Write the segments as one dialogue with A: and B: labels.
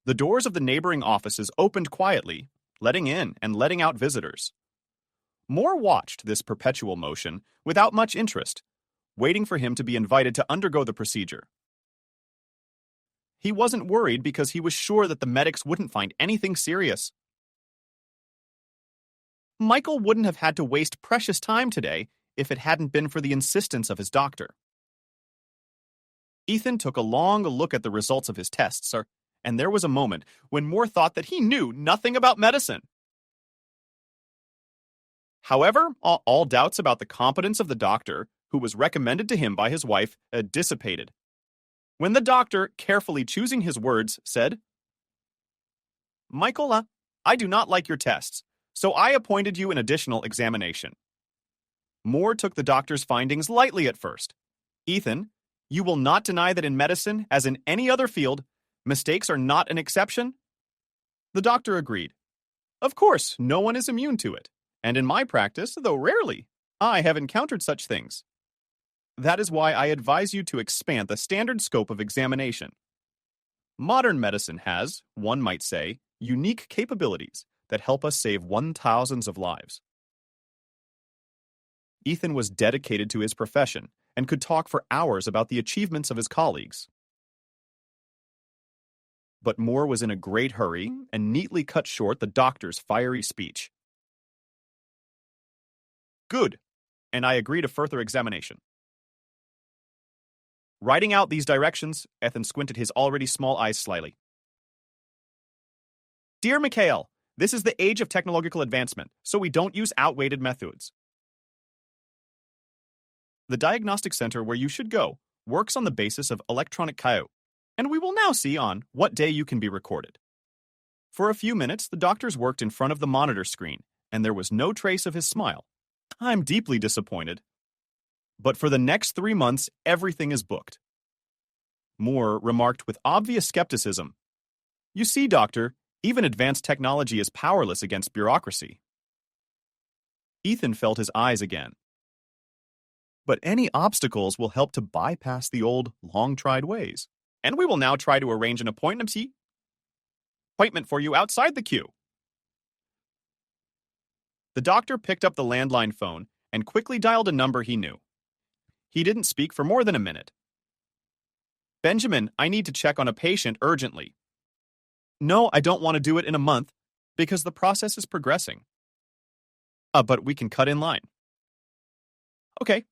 A: The doors of the neighboring offices opened quietly, letting in and letting out visitors. Moore watched this perpetual motion without much interest, waiting for him to be invited to undergo the procedure. He wasn't worried because he was sure that the medics wouldn't find anything serious. Michael wouldn't have had to waste precious time today if it hadn't been for the insistence of his doctor. Ethan took a long look at the results of his tests, and there was a moment when Moore thought that he knew nothing about medicine. However, all doubts about the competence of the doctor, who was recommended to him by his wife, dissipated. When the doctor, carefully choosing his words, said, "Michael, I do not like your tests, so I appointed you an additional examination." Moore took the doctor's findings lightly at first. "Ethan, you will not deny that in medicine, as in any other field, mistakes are not an exception?" The doctor agreed. "Of course, no one is immune to it. And in my practice, though rarely, I have encountered such things. That is why I advise you to expand the standard scope of examination. Modern medicine has, one might say, unique capabilities that help us save thousands of lives." Ethan was dedicated to his profession and could talk for hours about the achievements of his colleagues. But Moore was in a great hurry and neatly cut short the doctor's fiery speech. "Good, and I agree to further examination." Writing out these directions, Ethan squinted his already small eyes slyly. "Dear Mikhail, this is the age of technological advancement, so we don't use outdated methods. The diagnostic center where you should go works on the basis of electronic coyote, and we will now see on what day you can be recorded." For a few minutes, the doctors worked in front of the monitor screen, and there was no trace of his smile. "I'm deeply disappointed. But for the next 3 months, everything is booked." Moore remarked with obvious skepticism, "You see, doctor, even advanced technology is powerless against bureaucracy." Ethan felt his eyes again. "But any obstacles will help to bypass the old, long-tried ways. And we will now try to arrange an appointment for you outside the queue." The doctor picked up the landline phone and quickly dialed a number he knew. He didn't speak for more than a minute. "Benjamin, I need to check on a patient urgently." "No, I don't want to do it in a month, because the process is progressing." But we can cut in line." "Okay,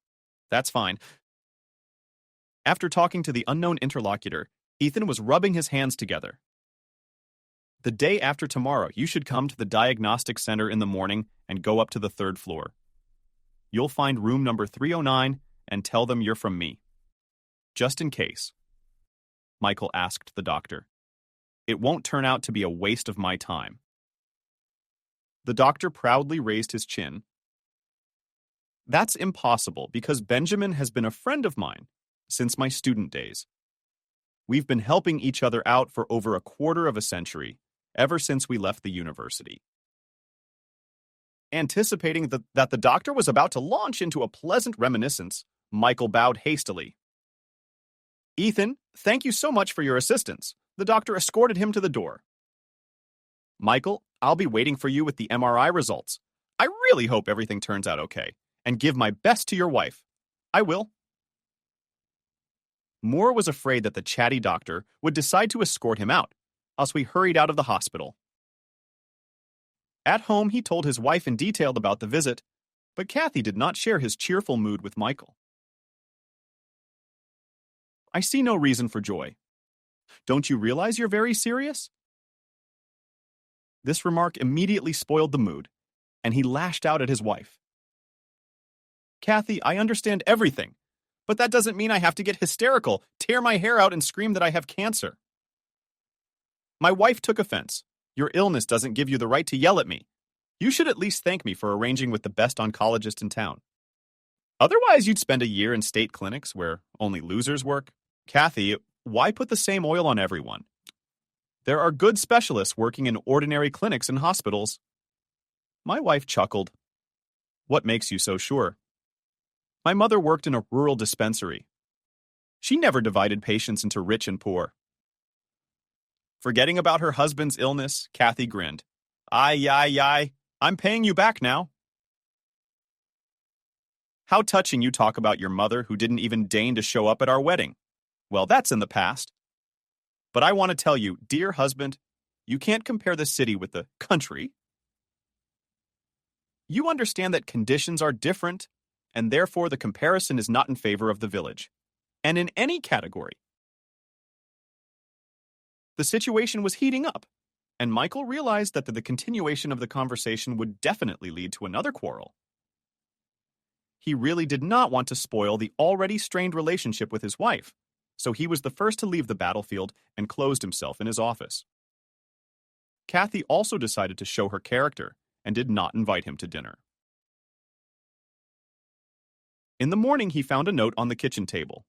A: that's fine." After talking to the unknown interlocutor, Ethan was rubbing his hands together. "The day after tomorrow, you should come to the diagnostic center in the morning and go up to the 3rd floor. You'll find room number 309 and tell them you're from me. Just in case." Michael asked the doctor. "It won't turn out to be a waste of my time." The doctor proudly raised his chin. "That's impossible because Benjamin has been a friend of mine since my student days. We've been helping each other out for over a quarter of a century, ever since we left the university." Anticipating that the doctor was about to launch into a pleasant reminiscence, Michael bowed hastily. "Ethan, thank you so much for your assistance." The doctor escorted him to the door. "Michael, I'll be waiting for you with the MRI results. I really hope everything turns out okay, and give my best to your wife." "I will." Moore was afraid that the chatty doctor would decide to escort him out, as we hurried out of the hospital. At home, he told his wife in detail about the visit, but Kathy did not share his cheerful mood with Michael. "I see no reason for joy. Don't you realize you're very serious?" This remark immediately spoiled the mood, and he lashed out at his wife. "Kathy, I understand everything, but that doesn't mean I have to get hysterical, tear my hair out, and scream that I have cancer." My wife took offense. "Your illness doesn't give you the right to yell at me. You should at least thank me for arranging with the best oncologist in town. Otherwise, you'd spend a year in state clinics where only losers work. Kathy, why put the same oil on everyone? There are good specialists working in ordinary clinics and hospitals." My wife chuckled. "What makes you so sure?" "My mother worked in a rural dispensary. She never divided patients into rich and poor." Forgetting about her husband's illness, Kathy grinned. Ay, I'm paying you back now. How touching you talk about your mother who didn't even deign to show up at our wedding. Well, that's in the past. But I want to tell you, dear husband, you can't compare the city with the country. You understand that conditions are different, and therefore the comparison is not in favor of the village. And in any category. The situation was heating up, and Michael realized that the continuation of the conversation would definitely lead to another quarrel. He really did not want to spoil the already strained relationship with his wife, so he was the first to leave the battlefield and closed himself in his office. Kathy also decided to show her character and did not invite him to dinner. In the morning, he found a note on the kitchen table.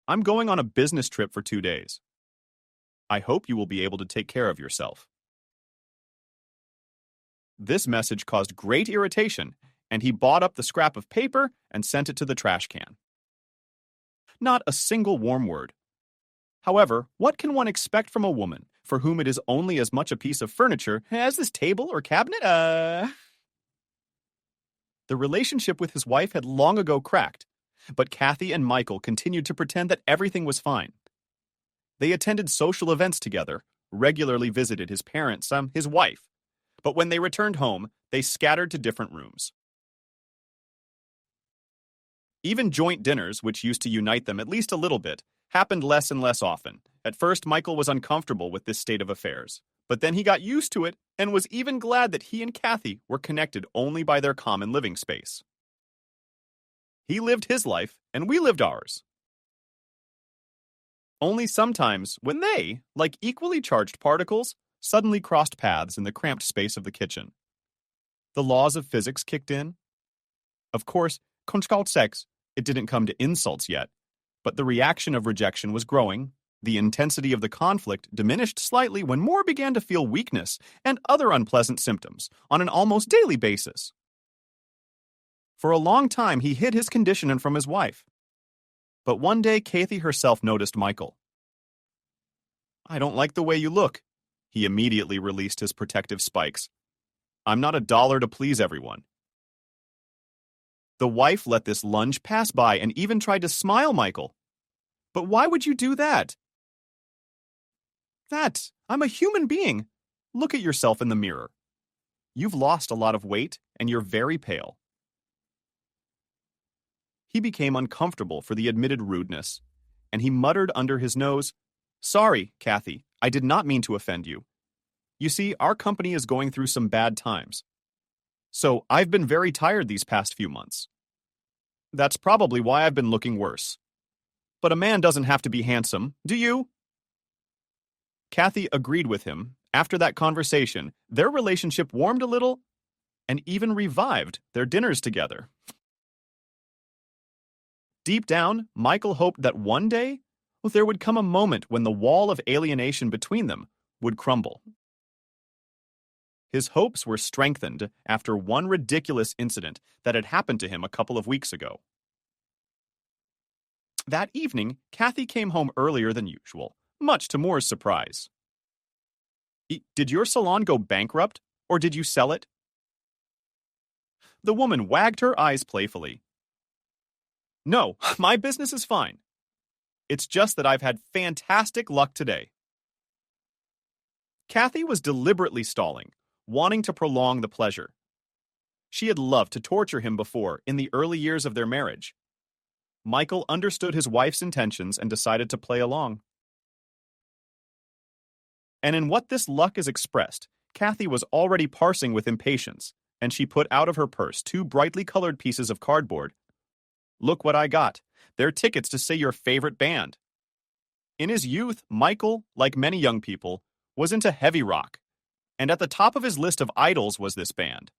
A: I'm going on a business trip for 2 days. I hope you will be able to take care of yourself. This message caused great irritation, and he bought up the scrap of paper and sent it to the trash can. Not a single warm word. However, what can one expect from a woman for whom it is only as much a piece of furniture as this table or cabinet? The relationship with his wife had long ago cracked, but Kathy and Michael continued to pretend that everything was fine. They attended social events together, regularly visited his parents, his wife, but when they returned home, they scattered to different rooms. Even joint dinners, which used to unite them at least a little bit, happened less and less often. At first, Michael was uncomfortable with this state of affairs, but then he got used to it and was even glad that he and Kathy were connected only by their common living space. He lived his life, and we lived ours. Only sometimes, when they, like equally charged particles, suddenly crossed paths in the cramped space of the kitchen. The laws of physics kicked in. Of course, conjugal sex, it didn't come to insults yet, but the reaction of rejection was growing. The intensity of the conflict diminished slightly when Moore began to feel weakness and other unpleasant symptoms on an almost daily basis. For a long time, he hid his condition from his wife. But one day, Kathy herself noticed Michael. I don't like the way you look. He immediately released his protective spikes. I'm not a dollar to please everyone. The wife let this lunge pass by and even tried to smile Michael. But why would you do that? I'm a human being. Look at yourself in the mirror. You've lost a lot of weight and you're very pale. He became uncomfortable for the admitted rudeness, and he muttered under his nose, Sorry, Kathy, I did not mean to offend you. You see, our company is going through some bad times. So I've been very tired these past few months. That's probably why I've been looking worse. But a man doesn't have to be handsome, do you? Kathy agreed with him. After that conversation, their relationship warmed a little and even revived their dinners together. Deep down, Michael hoped that one day there would come a moment when the wall of alienation between them would crumble. His hopes were strengthened after one ridiculous incident that had happened to him a couple of weeks ago. That evening, Kathy came home earlier than usual, much to Moore's surprise. Did your salon go bankrupt, or did you sell it? The woman wagged her eyes playfully. No, my business is fine. It's just that I've had fantastic luck today. Kathy was deliberately stalling, wanting to prolong the pleasure. She had loved to torture him before, in the early years of their marriage. Michael understood his wife's intentions and decided to play along. And in what this luck is expressed, Kathy was already parsing with impatience, and she put out of her purse 2 brightly colored pieces of cardboard. Look what I got. They're tickets to see your favorite band. In his youth, Michael, like many young people, was into heavy rock, and at the top of his list of idols was this band.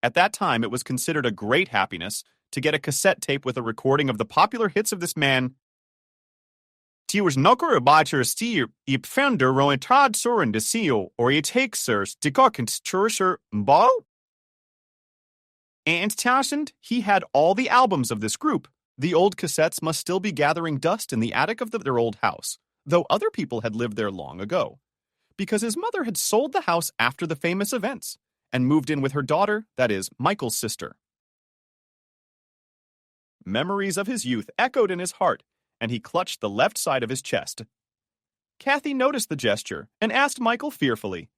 A: At that time, it was considered a great happiness to get a cassette tape with a recording of the popular hits of this man. Tiers nokker bacher stier I pfender roen trad soren de seal or I takesers de gokkens churcher ball? And Townsend, he had all the albums of this group. The old cassettes must still be gathering dust in the attic of their old house, though other people had lived there long ago, because his mother had sold the house after the famous events and moved in with her daughter, that is, Michael's sister. Memories of his youth echoed in his heart, and he clutched the left side of his chest. Kathy noticed the gesture and asked Michael fearfully,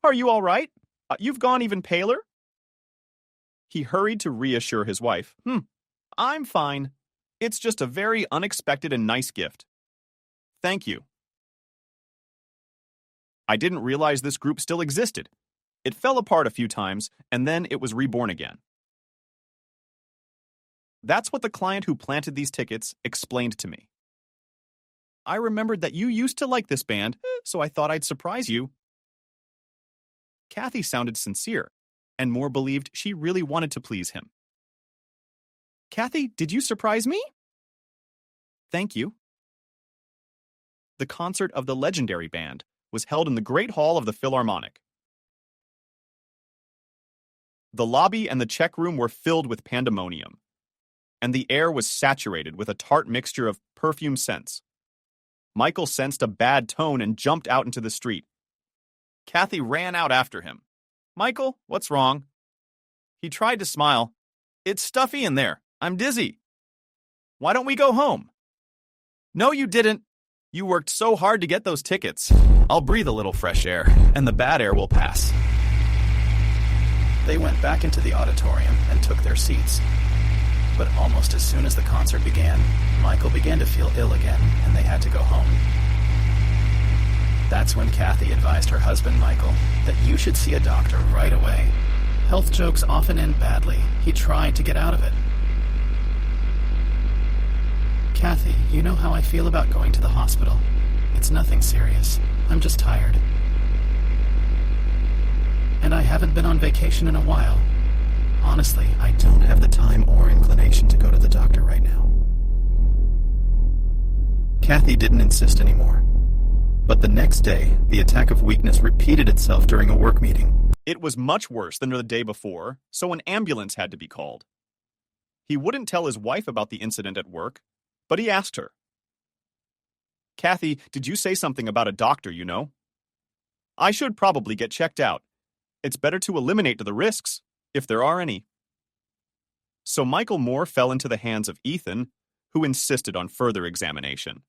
A: "Are you all right? You've gone even paler?" He hurried to reassure his wife. I'm fine. It's just a very unexpected and nice gift. Thank you. I didn't realize this group still existed. It fell apart a few times, and then it was reborn again. That's what the client who planted these tickets explained to me. I remembered that you used to like this band, so I thought I'd surprise you. Kathy sounded sincere, and Moore believed she really wanted to please him. Kathy, did you surprise me? Thank you. The concert of the legendary band was held in the Great Hall of the Philharmonic. The lobby and the check room were filled with pandemonium, and the air was saturated with a tart mixture of perfume scents. Michael sensed a bad tone and jumped out into the street. Kathy ran out after him. Michael, what's wrong? He tried to smile. It's stuffy in there. I'm dizzy. Why don't we go home? No, you didn't. You worked so hard to get those tickets. I'll breathe a little fresh air, and the bad air will pass.
B: They went back into the auditorium and took their seats. But almost as soon as the concert began, Michael began to feel ill again, and they had to go home. That's when Kathy advised her husband, Michael, that you should see a doctor right away. Health jokes often end badly. He tried to get out of it. Kathy, you know how I feel about going to the hospital. It's nothing serious. I'm just tired. And I haven't been on vacation in a while. Honestly, I don't have the time or inclination to go to the doctor right now. Kathy didn't insist anymore. But the next day, the attack of weakness repeated itself during a work meeting.
A: It was much worse than the day before, so an ambulance had to be called. He wouldn't tell his wife about the incident at work, but he asked her. Kathy, did you say something about a doctor you know? I should probably get checked out. It's better to eliminate the risks, if there are any. So Michael Moore fell into the hands of Ethan, who insisted on further examination.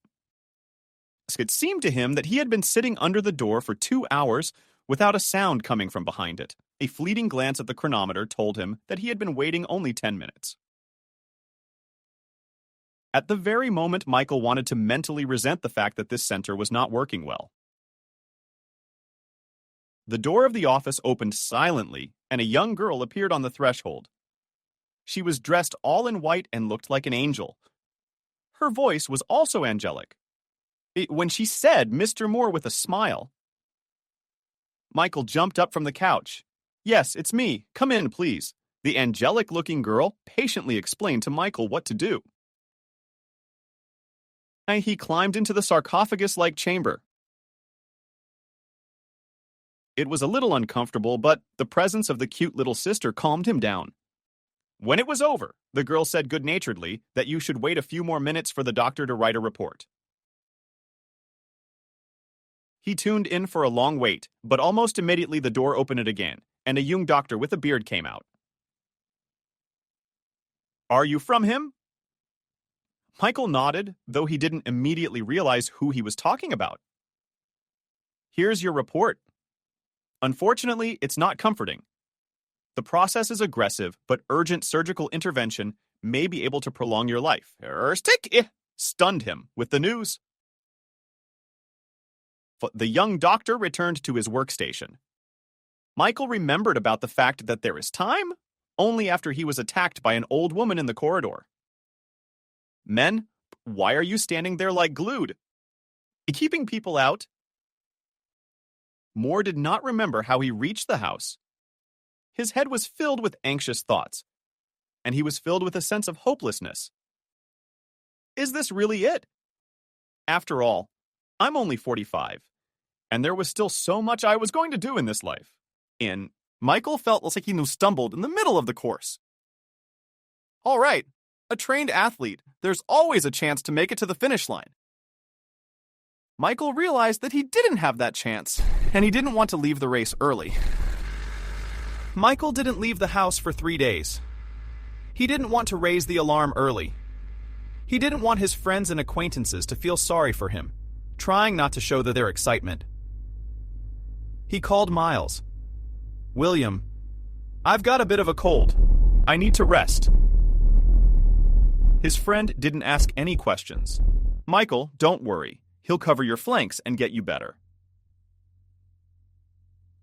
A: It seemed to him that he had been sitting under the door for 2 hours without a sound coming from behind it. A fleeting glance at the chronometer told him that he had been waiting only 10 minutes. At the very moment Michael wanted to mentally resent the fact that this center was not working well. The door of the office opened silently, and a young girl appeared on the threshold. She was dressed all in white and looked like an angel. Her voice was also angelic. When she said Mr. Moore with a smile, Michael jumped up from the couch. Yes, it's me. Come in, please. The angelic-looking girl patiently explained to Michael what to do. He climbed into the sarcophagus-like chamber. It was a little uncomfortable, but the presence of the cute little sister calmed him down. When it was over, the girl said good-naturedly that you should wait a few more minutes for the doctor to write a report. He tuned in for a long wait, but almost immediately the door opened again, and a young doctor with a beard came out. Are you from him? Michael nodded, though he didn't immediately realize who he was talking about. Here's your report. Unfortunately, it's not comforting. The process is aggressive, but urgent surgical intervention may be able to prolong your life. Stick stunned him with the news. The young doctor returned to his workstation. Michael remembered about the fact that there is time only after he was attacked by an old woman in the corridor. Men, why are you standing there like glued? Keeping people out? Moore did not remember how he reached the house. His head was filled with anxious thoughts, and he was filled with a sense of hopelessness. Is this really it? After all, I'm only 45, and there was still so much I was going to do in this life. Michael felt like he stumbled in the middle of the course. All right, a trained athlete, there's always a chance to make it to the finish line.
C: Michael realized that he didn't have that chance, and he didn't want to leave the race early. Michael didn't leave the house for 3 days. He didn't want to raise the alarm early. He didn't want his friends and acquaintances to feel sorry for him, trying not to show their excitement. He called Miles. "William, I've got a bit of a cold. I need to rest."
A: His friend didn't ask any questions. "Michael, don't worry. He'll cover your flanks and get you better."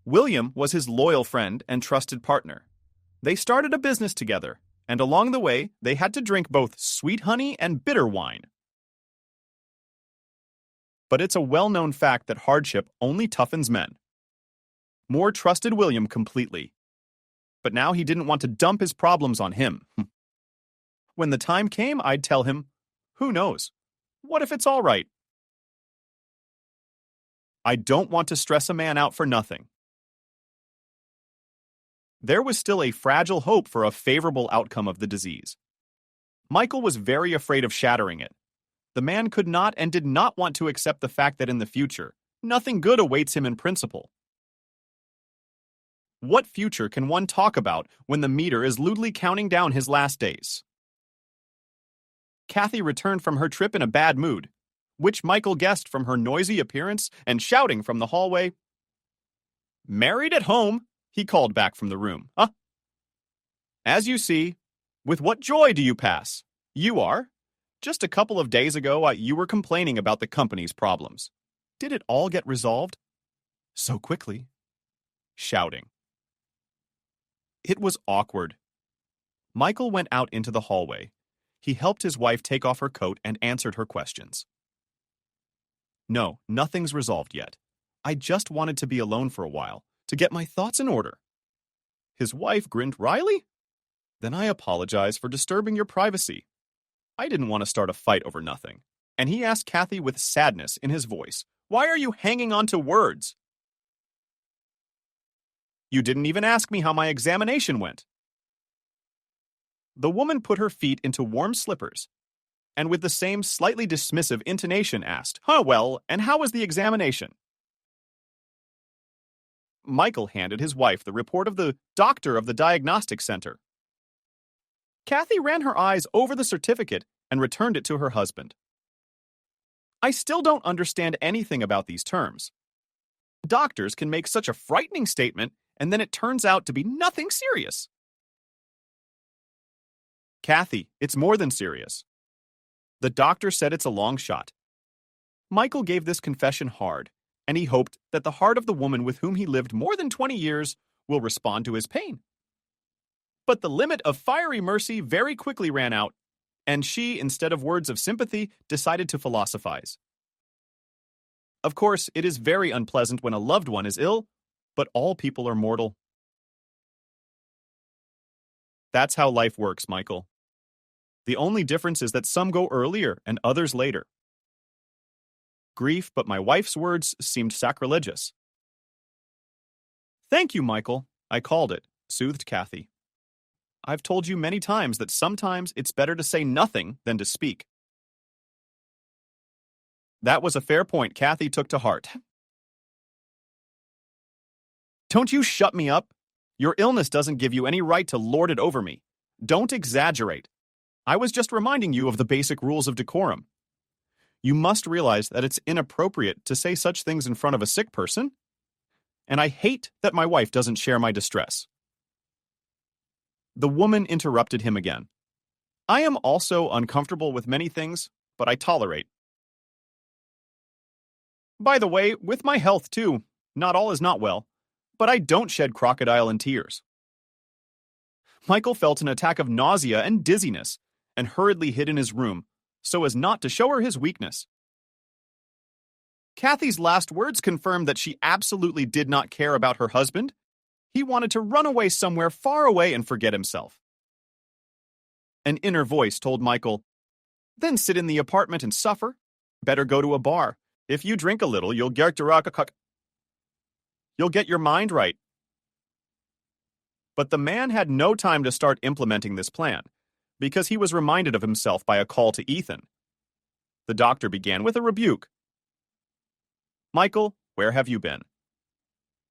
A: William was his loyal friend and trusted partner. They started a business together, and along the way, they had to drink both sweet honey and bitter wine. But it's a well-known fact that hardship only toughens men. Moore trusted William completely. But now he didn't want to dump his problems on him. When the time came, I'd tell him, "Who knows? What if it's all right?" I don't want to stress a man out for nothing. There was still a fragile hope for a favorable outcome of the disease. Michael was very afraid of shattering it. The man could not and did not want to accept the fact that in the future, nothing good awaits him in principle. What future can one talk about when the meter is lewdly counting down his last days? Kathy returned from her trip in a bad mood, which Michael guessed from her noisy appearance and shouting from the hallway. "Married at home," he called back from the room. "Huh? As you see, with what joy do you pass? You are. Just a couple of days ago, you were complaining about the company's problems. Did it all get resolved? So quickly." Shouting. It was awkward. Michael went out into the hallway. He helped his wife take off her coat and answered her questions. "No, nothing's resolved yet. I just wanted to be alone for a while, to get my thoughts in order." His wife grinned wryly. "Then I apologize for disturbing your privacy. I didn't want to start a fight over nothing." And he asked Kathy with sadness in his voice, "Why are you hanging on to words? You didn't even ask me how my examination went." The woman put her feet into warm slippers, and with the same slightly dismissive intonation asked, Well, and how was the examination?" Michael handed his wife the report of the doctor of the diagnostic center. Kathy ran her eyes over the certificate and returned it to her husband. "I still don't understand anything about these terms. Doctors can make such a frightening statement, and then it turns out to be nothing serious." "Kathy, it's more than serious. The doctor said it's a long shot." Michael gave this confession hard, and he hoped that the heart of the woman with whom he lived more than 20 years will respond to his pain. But the limit of fiery mercy very quickly ran out, and she, instead of words of sympathy, decided to philosophize. Of course, it is very unpleasant when a loved one is ill, but all people are mortal. That's how life works, Michael. The only difference is that some go earlier and others later. Grief, but my wife's words seemed sacrilegious. "Thank you, Michael. I called it," soothed Kathy. "I've told you many times that sometimes it's better to say nothing than to speak." That was a fair point Kathy took to heart. "Don't you shut me up. Your illness doesn't give you any right to lord it over me. Don't exaggerate. I was just reminding you of the basic rules of decorum. You must realize that it's inappropriate to say such things in front of a sick person. And I hate that my wife doesn't share my distress." The woman interrupted him again. "I am also uncomfortable with many things, but I tolerate. By the way, with my health too, not all is not well, but I don't shed crocodile and tears." Michael felt an attack of nausea and dizziness and hurriedly hid in his room so as not to show her his weakness. Kathy's last words confirmed that she absolutely did not care about her husband. He wanted to run away somewhere far away and forget himself. An inner voice told Michael, "Then sit in the apartment and suffer. Better go to a bar. If you drink a little, you'll get your mind right." But the man had no time to start implementing this plan, because he was reminded of himself by a call to Ethan. The doctor began with a rebuke. Michael, where have you been?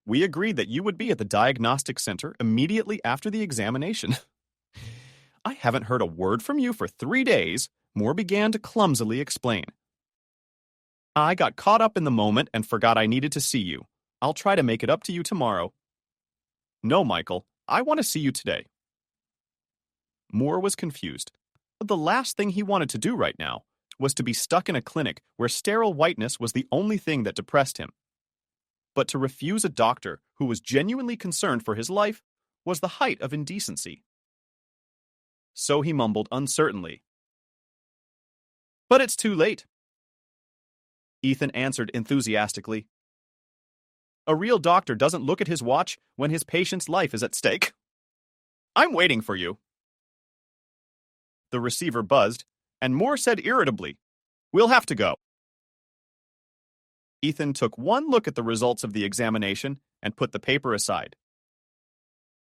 A: We agreed that you would be at the diagnostic center immediately after the examination. I haven't heard a word from you for 3 days, Moore began to clumsily explain. I got caught up in the moment and forgot I needed to see you. I'll try to make it up to you tomorrow. No, Michael, I want to see you today. Moore was confused. The last thing he wanted to do right now was to be stuck in a clinic where sterile whiteness was the only thing that depressed him. But to refuse a doctor who was genuinely concerned for his life was the height of indecency. So he mumbled uncertainly, "But it's too late." Ethan answered enthusiastically, "A real doctor doesn't look at his watch when his patient's life is at stake. I'm waiting for you." The receiver buzzed, and Moore said irritably, "We'll have to go." Ethan took one look at the results of the examination and put the paper aside.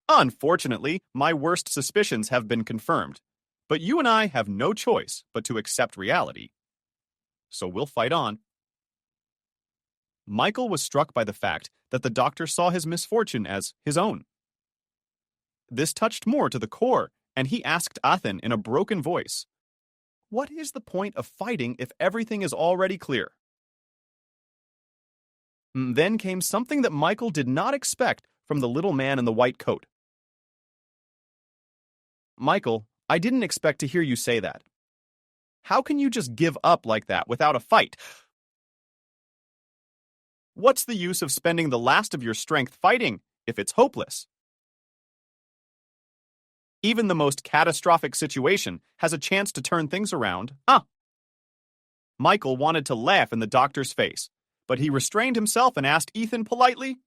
A: "Unfortunately, my worst suspicions have been confirmed, but you and I have no choice but to accept reality. So we'll fight on." Michael was struck by the fact that the doctor saw his misfortune as his own. This touched Moore to the core, and he asked Ethan in a broken voice, "What is the point of fighting if everything is already clear?" Then came something that Michael did not expect from the little man in the white coat. "Michael, I didn't expect to hear you say that. How can you just give up like that without a fight? What's the use of spending the last of your strength fighting if it's hopeless? Even the most catastrophic situation has a chance to turn things around, huh?" Michael wanted to laugh in the doctor's face, but he restrained himself and asked Ethan politely,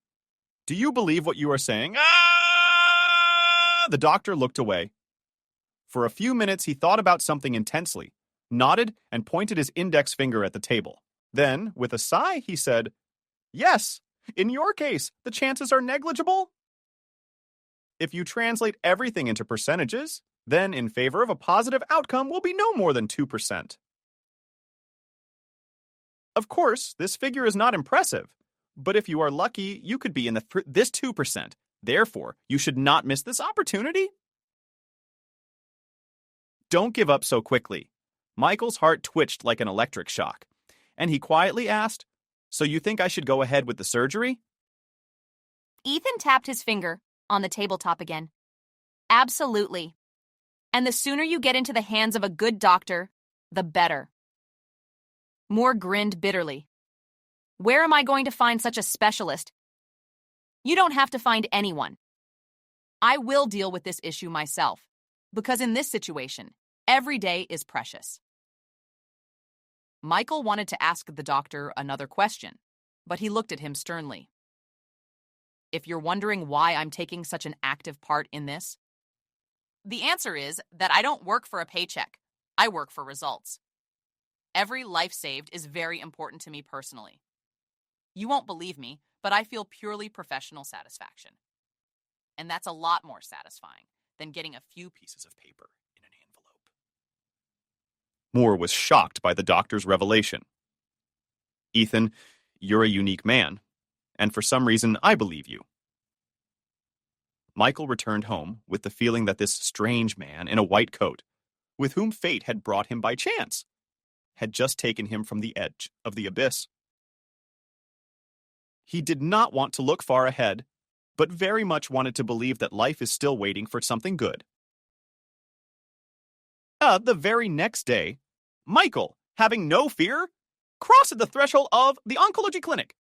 A: "Do you believe what you are saying?" "Ah!" The doctor looked away. For a few minutes he thought about something intensely, nodded, and pointed his index finger at the table. Then, with a sigh, he said, "Yes, in your case, the chances are negligible. If you translate everything into percentages, then in favor of a positive outcome will be no more than 2%. Of course, this figure is not impressive, but if you are lucky, you could be in this 2%. Therefore, you should not miss this opportunity." Don't give up so quickly. Michael's heart twitched like an electric shock, and he quietly asked, "So you think I should go ahead with the surgery?"
D: Ethan tapped his finger on the tabletop again. "Absolutely. And the sooner you get into the hands of a good doctor, the better." Moore grinned bitterly. "Where am I going to find such a specialist? You don't have to find anyone. I will deal with this issue myself, because in this situation, every day is precious." Michael wanted to ask the doctor another question, but he looked at him sternly. "If you're wondering why I'm taking such an active part in this, the answer is that I don't work for a paycheck. I work for results. Every life saved is very important to me personally. You won't believe me, but I feel purely professional satisfaction. And that's a lot more satisfying than getting a few pieces of paper in an envelope."
A: Moore was shocked by the doctor's revelation. "Ethan, you're a unique man, and for some reason I believe you." Michael returned home with the feeling that this strange man in a white coat, with whom fate had brought him by chance, had just taken him from the edge of the abyss. He did not want to look far ahead, but very much wanted to believe that life is still waiting for something good. The very next day, Michael, having no fear, crossed the threshold of the oncology clinic.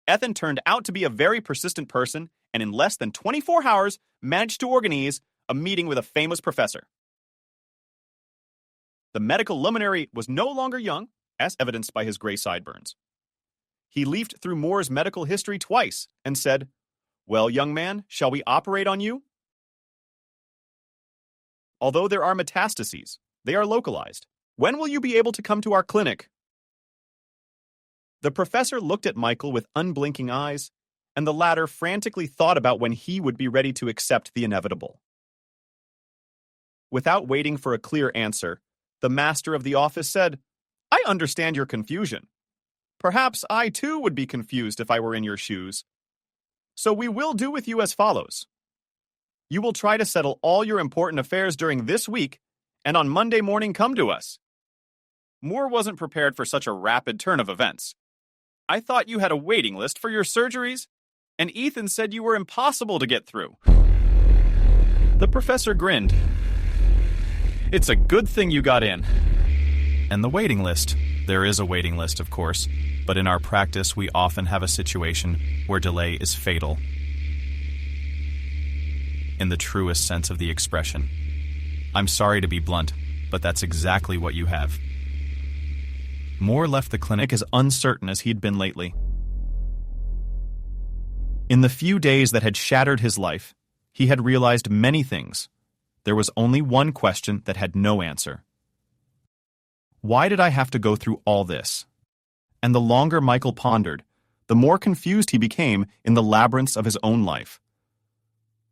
A: Ethan turned out to be a very persistent person, and in less than 24 hours managed to organize a meeting with a famous professor. The medical luminary was no longer young, as evidenced by his gray sideburns. He leafed through Moore's medical history twice and said, "Well, young man, shall we operate on you? Although there are metastases, they are localized. When will you be able to come to our clinic?" The professor looked at Michael with unblinking eyes, and the latter frantically thought about when he would be ready to accept the inevitable. Without waiting for a clear answer, the master of the office said, "I understand your confusion. Perhaps I too would be confused if I were in your shoes. So we will do with you as follows. You will try to settle all your important affairs during this week, and on Monday morning come to us. Moore wasn't prepared for such a rapid turn of events. I thought you had a waiting list for your surgeries, and Ethan said you were impossible to get through. The professor grinned. It's a good thing you got in.
C: And the waiting list. There is a waiting list, of course, but in our practice we often have a situation where delay is fatal. In the truest sense of the expression. I'm sorry to be blunt, but that's exactly what you have. Moore left the clinic as uncertain as he'd been lately. In the few days that had shattered his life, he had realized many things. There was only one question that had no answer. Why did I have to go through all this? And the longer Michael pondered, the more confused he became in the labyrinths of his own life.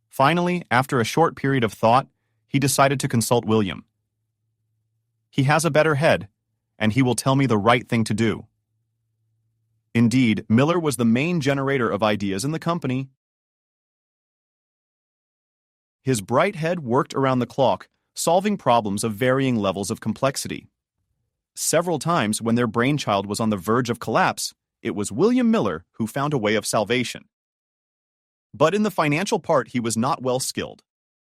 C: Finally, after a short period of thought, he decided to consult William. He has a better head, and he will tell me the right thing to do. Indeed, Miller was the main generator of ideas in the company. His bright head worked around the clock, solving problems of varying levels of complexity. Several times when their brainchild was on the verge of collapse, it was William Miller who found a way of salvation. But in the financial part he was not well skilled.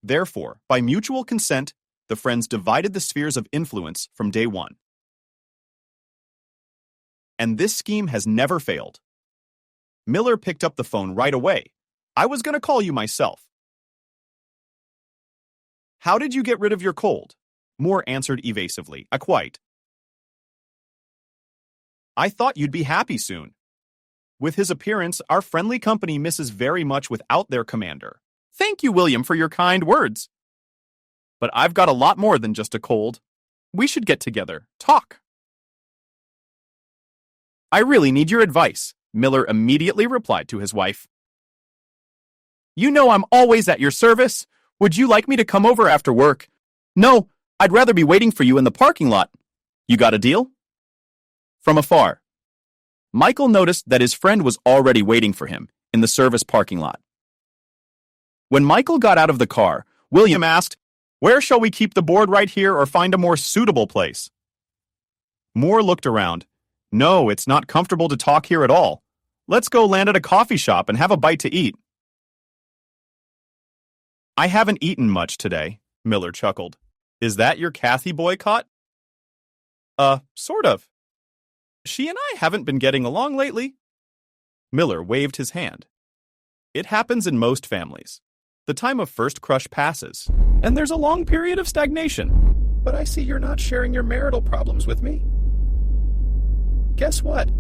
C: Therefore, by mutual consent, the friends divided the spheres of influence from day one. And this scheme has never failed. Miller picked up the phone right away. I was going to call you myself. How did you get rid of your cold? Moore answered evasively. Quite. I thought you'd be happy soon. With his appearance, our friendly company misses very much without their commander. Thank you, William, for your kind words. But I've got a lot more than just a cold. We should get together, talk. I really need your advice, Miller immediately replied to his wife. You know I'm always at your service. Would you like me to come over after work? No, I'd rather be waiting for you in the parking lot. You got a deal? From afar, Michael noticed that his friend was already waiting for him in the service parking lot. When Michael got out of the car, William asked, Where shall we keep the board, right here or find a more suitable place? Moore looked around. No, it's not comfortable to talk here at all. Let's go land at a coffee shop and have a bite to eat. I haven't eaten much today, Miller chuckled. Is that your Kathy boycott? Sort of. She and I haven't been getting along lately. Miller waved his hand. It happens in most families. The time of first crush passes, and there's a long period of stagnation.
B: But I see you're not sharing your marital problems with me. Guess what?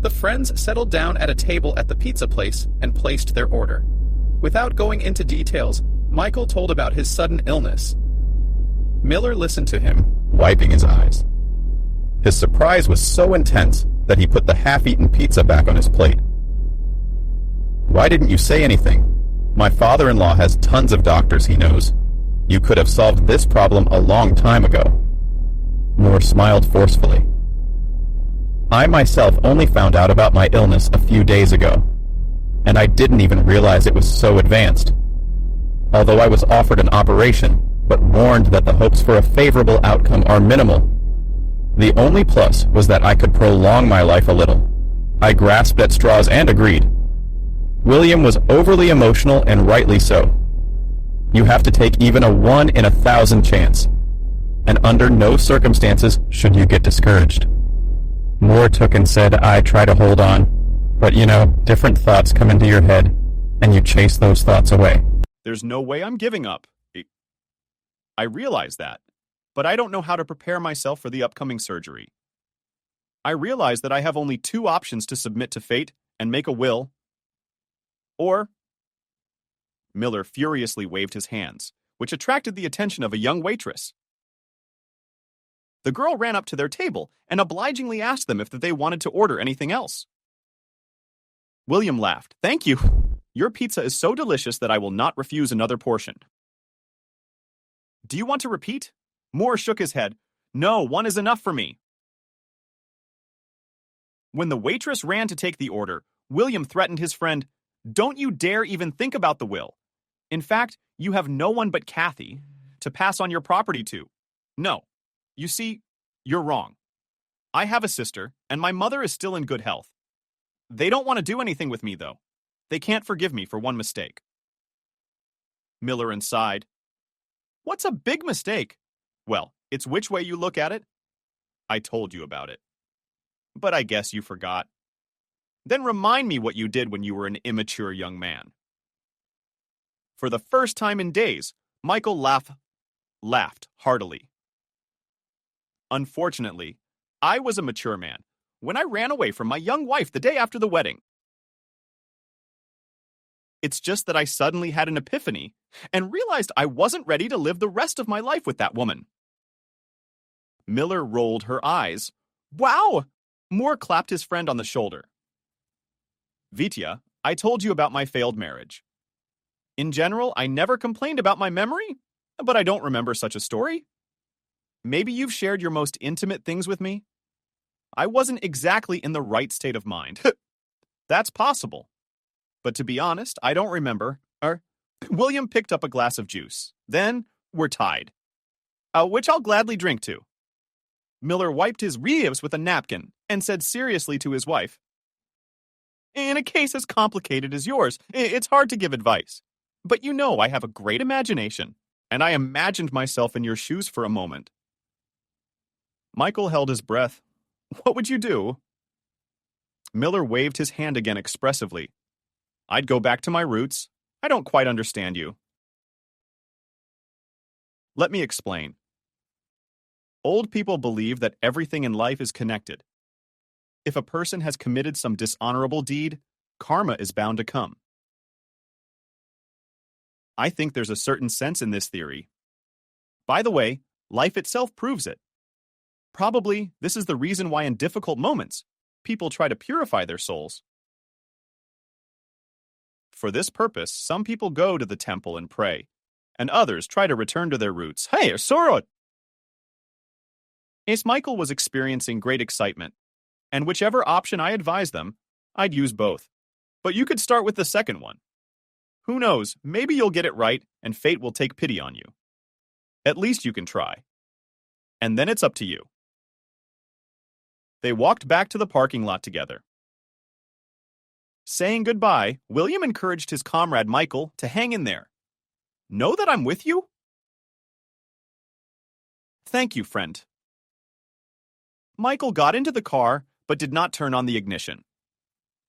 B: The friends settled down at a table at the pizza place and placed their order. Without going into details, Michael told about his sudden illness. Miller listened to him, wiping his eyes. His surprise was so intense that he put the half-eaten pizza back on his plate. Why didn't you say anything? My father-in-law has tons of doctors he knows. You could have solved this problem a long time ago. Moore smiled forcefully. I myself only found out about my illness a few days ago, and I didn't even realize it was so advanced. Although I was offered an operation, but warned that the hopes for a favorable outcome are minimal. The only plus was that I could prolong my life a little. I grasped at straws and agreed. William was overly emotional, and rightly so. You have to take even a 1 in 1,000 chance, and under no circumstances should you get discouraged. Moore took and said, I try to hold on, but different thoughts come into your head, and you chase those thoughts away.
A: There's no way I'm giving up. I realize that, but I don't know how to prepare myself for the upcoming surgery. I realize that I have only 2 options to submit to fate and make a will, or... Miller furiously waved his hands, which attracted the attention of a young waitress. The girl ran up to their table and obligingly asked them if they wanted to order anything else. William laughed. Thank you. Your pizza is so delicious that I will not refuse another portion. Do you want to repeat? Moore shook his head. No, 1 is enough for me. When the waitress ran to take the order, William threatened his friend, "Don't you dare even think about the will. In fact, you have no one but Kathy to pass on your property to." No. You see, you're wrong. I have a sister, and my mother is still in good health. They don't want to do anything with me, though. They can't forgive me for one mistake. Miller sighed. What's a big mistake? Well, it's which way you look at it. I told you about it. But I guess you forgot. Then remind me what you did when you were an immature young man. For the first time in days, Michael laughed heartily. Unfortunately, I was a mature man when I ran away from my young wife the day after the wedding. It's just that I suddenly had an epiphany and realized I wasn't ready to live the rest of my life with that woman. Miller rolled her eyes. Wow! Moore clapped his friend on the shoulder. Vitya, I told you about my failed marriage. In general, I never complained about my memory, but I don't remember such a story. Maybe you've shared your most intimate things with me? I wasn't exactly in the right state of mind. That's possible. But to be honest, I don't remember. William picked up a glass of juice. Then, we're tied. Which I'll gladly drink to. Miller wiped his ribs with a napkin and said seriously to his wife, in a case as complicated as yours, it's hard to give advice. But you know I have a great imagination, and I imagined myself in your shoes for a moment. Michael held his breath. What would you do? Miller waved his hand again expressively. I'd go back to my roots. I don't quite understand you. Let me explain. Old people believe that everything in life is connected. If a person has committed some dishonorable deed, karma is bound to come. I think there's a certain sense in this theory. By the way, life itself proves it. Probably, this is the reason why in difficult moments, people try to purify their souls. For this purpose, some people go to the temple and pray, and others try to return to their roots. Hey, Sorot! As Michael was experiencing great excitement, and whichever option I advised them, I'd use both. But you could start with the second one. Who knows, maybe you'll get it right and fate will take pity on you. At least you can try. And then it's up to you. They walked back to the parking lot together. Saying goodbye, William encouraged his comrade Michael to hang in there. Know that I'm with you? Thank you, friend. Michael got into the car, but did not turn on the ignition.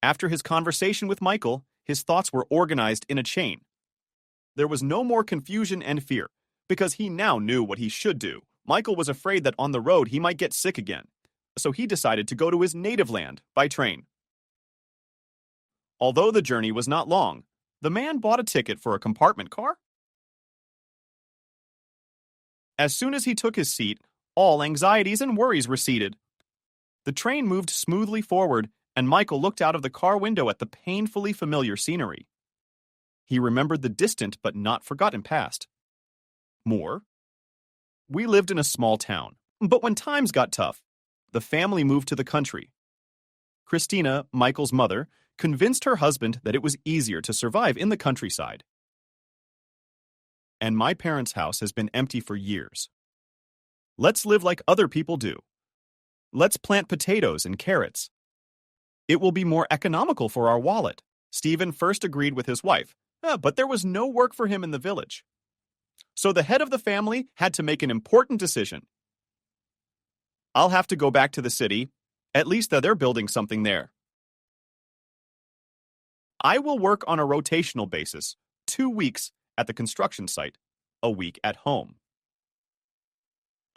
A: After his conversation with Michael, his thoughts were organized in a chain. There was no more confusion and fear, because he now knew what he should do. Michael was afraid that on the road he might get sick again, so he decided to go to his native land by train. Although the journey was not long, the man bought a ticket for a compartment car. As soon as he took his seat, all anxieties and worries receded. The train moved smoothly forward, and Michael looked out of the car window at the painfully familiar scenery. He remembered the distant but not forgotten past. More. We lived in a small town, but when times got tough, the family moved to the country. Christina, Michael's mother, convinced her husband that it was easier to survive in the countryside. And my parents' house has been empty for years. Let's live like other people do. Let's plant potatoes and carrots. It will be more economical for our wallet. Stephen first agreed with his wife, but there was no work for him in the village. So the head of the family had to make an important decision. I'll have to go back to the city. At least they're building something there. I will work on a rotational basis, 2 weeks at the construction site, a week at home.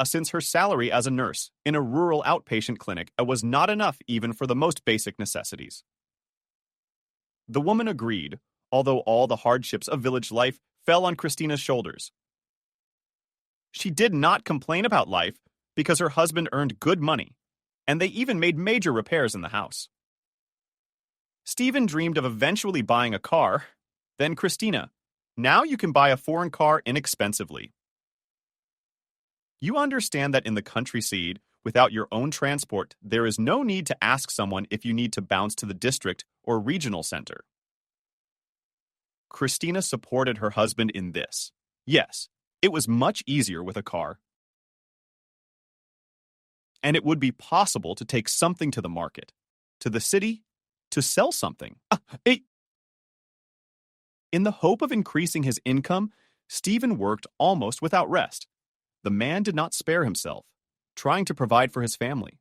A: Since her salary as a nurse in a rural outpatient clinic was not enough even for the most basic necessities. The woman agreed, although all the hardships of village life fell on Christina's shoulders. She did not complain about life because her husband earned good money, and they even made major repairs in the house. Stephen dreamed of eventually buying a car, then Christina. Now you can buy a foreign car inexpensively. You understand that in the countryside, Without your own transport, there is no need to ask someone if you need to bounce to the district or regional center. Christina supported her husband in this. Yes, it was much easier with a car. And it would be possible to take something to the market, to the city, to sell something. In the hope of increasing his income, Stephen worked almost without rest. The man did not spare himself, trying to provide for his family.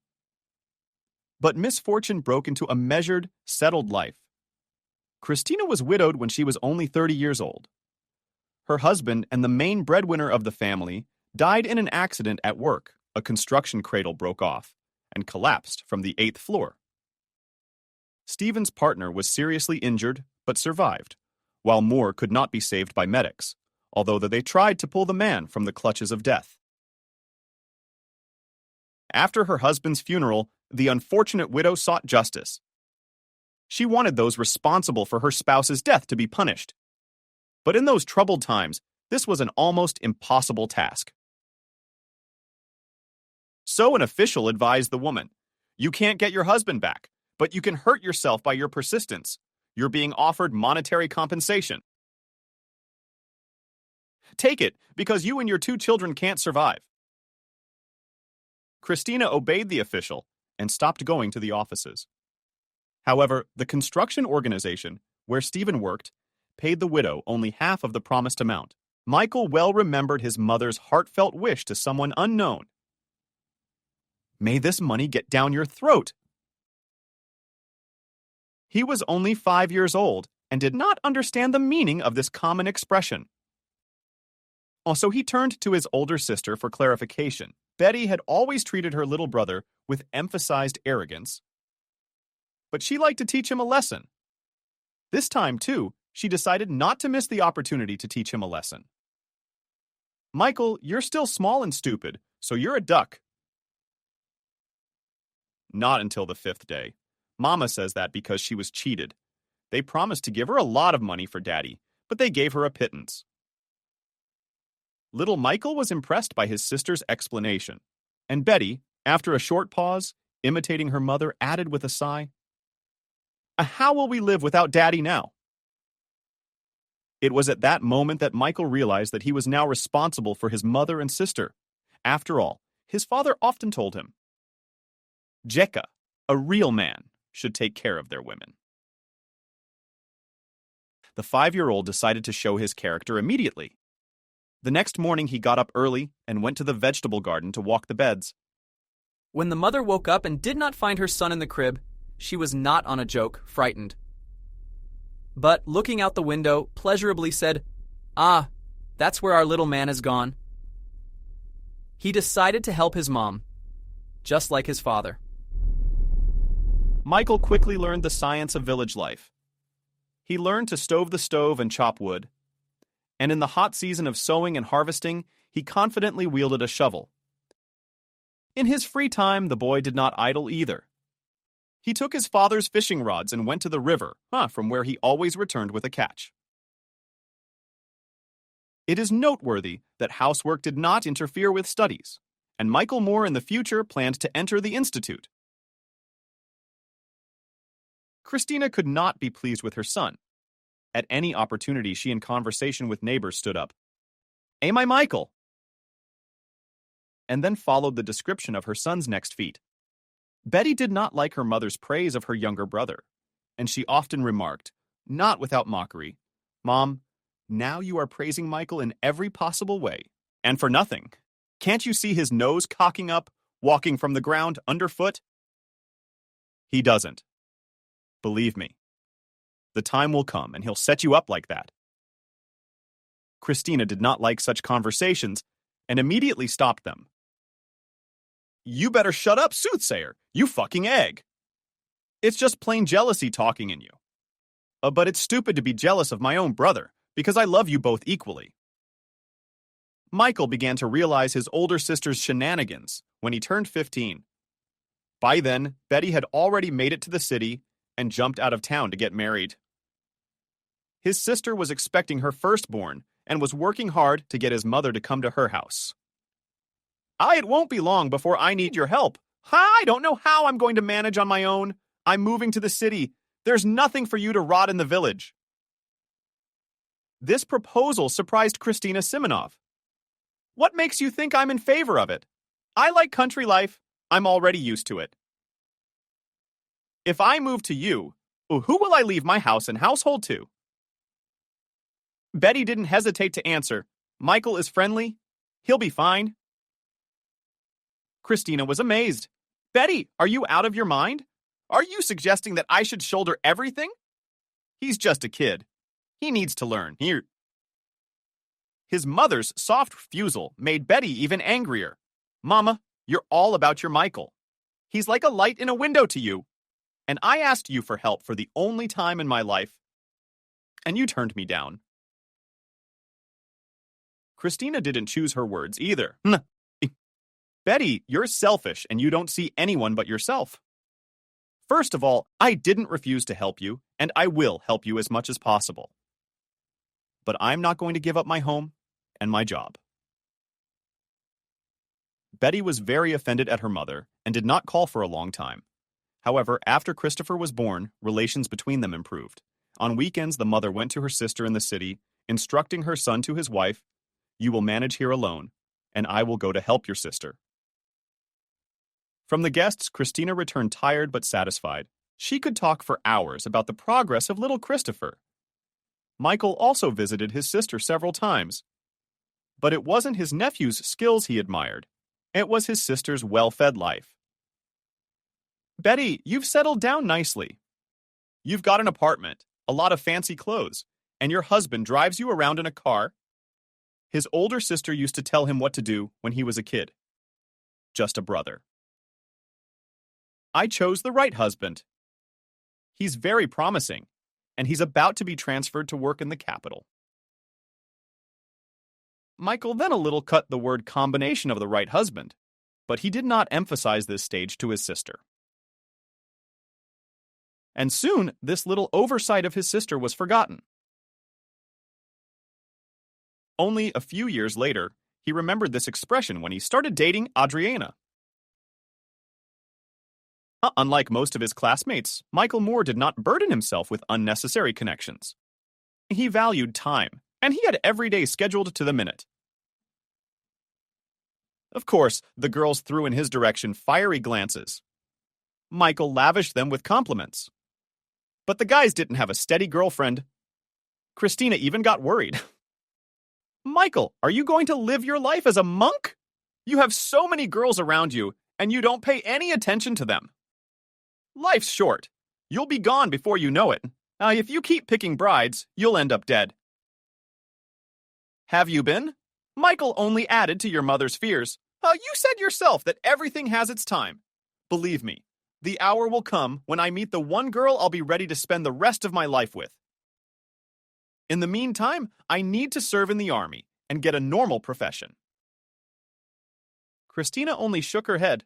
A: But misfortune broke into a measured, settled life. Christina was widowed when she was only 30 years old. Her husband and the main breadwinner of the family died in an accident at work. A construction cradle broke off and collapsed from the 8th floor. Stephen's partner was seriously injured but survived, while Moore could not be saved by medics, although they tried to pull the man from the clutches of death. After her husband's funeral, the unfortunate widow sought justice. She wanted those responsible for her spouse's death to be punished. But in those troubled times, this was an almost impossible task. So an official advised the woman, "You can't get your husband back, but you can hurt yourself by your persistence. You're being offered monetary compensation. Take it, because you and your 2 children can't survive." Christina obeyed the official and stopped going to the offices. However, the construction organization, where Stephen worked, paid the widow only half of the promised amount. Michael well remembered his mother's heartfelt wish to someone unknown. "May this money get down your throat." He was only 5 years old and did not understand the meaning of this common expression. Also, he turned to his older sister for clarification. Betty had always treated her little brother with emphasized arrogance, but she liked to teach him a lesson. This time, too, she decided not to miss the opportunity to teach him a lesson. "Michael, you're still small and stupid, so you're a duck." Not until the 5th day. Mama says that because she was cheated. They promised to give her a lot of money for Daddy, but they gave her a pittance. Little Michael was impressed by his sister's explanation, and Betty, after a short pause, imitating her mother, added with a sigh, "How will we live without Daddy now?" It was at that moment that Michael realized that he was now responsible for his mother and sister. After all, his father often told him, "Jekka, a real man, should take care of their women." The 5-year-old decided to show his character immediately. The next morning he got up early and went to the vegetable garden to walk the beds.
E: When the mother woke up and did not find her son in the crib, she was not on a joke, frightened. But looking out the window, pleasurably said, "Ah, that's where our little man has gone." He decided to help his mom, just like his father.
A: Michael quickly learned the science of village life. He learned to stove the stove and chop wood. And in the hot season of sowing and harvesting, he confidently wielded a shovel. In his free time, the boy did not idle either. He took his father's fishing rods and went to the river, from where he always returned with a catch. It is noteworthy that housework did not interfere with studies, and Michael Moore in the future planned to enter the institute. Christina could not be pleased with her son. At any opportunity, she in conversation with neighbors stood up, "Hey, my Michael!" and then followed the description of her son's next feat. Betty did not like her mother's praise of her younger brother, and she often remarked, not without mockery, "Mom, now you are praising Michael in every possible way, and for nothing. Can't you see his nose cocking up, walking from the ground underfoot?" He doesn't. Believe me. The time will come and he'll set you up like that. Christina did not like such conversations and immediately stopped them. "You better shut up, soothsayer, you fucking egg. It's just plain jealousy talking in you. But it's stupid to be jealous of my own brother, because I love you both equally." Michael began to realize his older sister's shenanigans when he turned 15. By then, Betty had already made it to the city and jumped out of town to get married. His sister was expecting her firstborn and was working hard to get his mother to come to her house. It won't be long before I need your help. I don't know how I'm going to manage on my own. I'm moving to the city. There's nothing for you to rot in the village. This proposal surprised Christina Simonov. What makes you think I'm in favor of it? I like country life. I'm already used to it. If I move to you, who will I leave my house and household to? Betty didn't hesitate to answer. Michael is friendly. He'll be fine. Christina was amazed. Betty, are you out of your mind? Are you suggesting that I should shoulder everything? He's just a kid. He needs to learn. Here. His mother's soft refusal made Betty even angrier. Mama, you're all about your Michael. He's like a light in a window to you. And I asked you for help for the only time in my life. And you turned me down. Christina didn't choose her words either. Betty, you're selfish and you don't see anyone but yourself. First of all, I didn't refuse to help you, and I will help you as much as possible. But I'm not going to give up my home and my job. Betty was very offended at her mother and did not call for a long time. However, after Christopher was born, relations between them improved. On weekends, the mother went to her sister in the city, instructing her son to his wife, "You will manage here alone, and I will go to help your sister." From the guests, Christina returned tired but satisfied. She could talk for hours about the progress of little Christopher. Michael also visited his sister several times. But it wasn't his nephew's skills he admired. It was his sister's well-fed life. Betty, you've settled down nicely. You've got an apartment, a lot of fancy clothes, and your husband drives you around in a car. His older sister used to tell him what to do when he was a kid. Just a brother. I chose the right husband. He's very promising, and he's about to be transferred to work in the capital. Michael then a little cut the word combination of the right husband, but he did not emphasize this stage to his sister. And soon, this little oversight of his sister was forgotten. Only a few years later, he remembered this expression when he started dating Adriana. Unlike most of his classmates, Michael Moore did not burden himself with unnecessary connections. He valued time, and he had every day scheduled to the minute. Of course, the girls threw in his direction fiery glances. Michael lavished them with compliments. But the guys didn't have a steady girlfriend. Christina even got worried. Michael, are you going to live your life as a monk? You have so many girls around you, and you don't pay any attention to them. Life's short. You'll be gone before you know it. If you keep picking brides, you'll end up dead. Have you been? Michael only added to your mother's fears. You said yourself that everything has its time. Believe me, the hour will come when I meet the one girl I'll be ready to spend the rest of my life with. In the meantime, I need to serve in the army and get a normal profession. Christina only shook her head.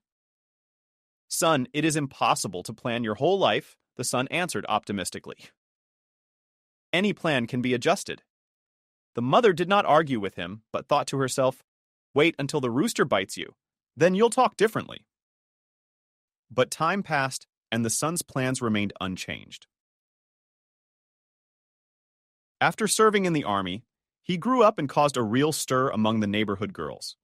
A: Son, it is impossible to plan your whole life, the son answered optimistically. Any plan can be adjusted. The mother did not argue with him, but thought to herself, wait until the rooster bites you, then you'll talk differently. But time passed, and the son's plans remained unchanged. After serving in the army, he grew up and caused a real stir among the neighborhood girls.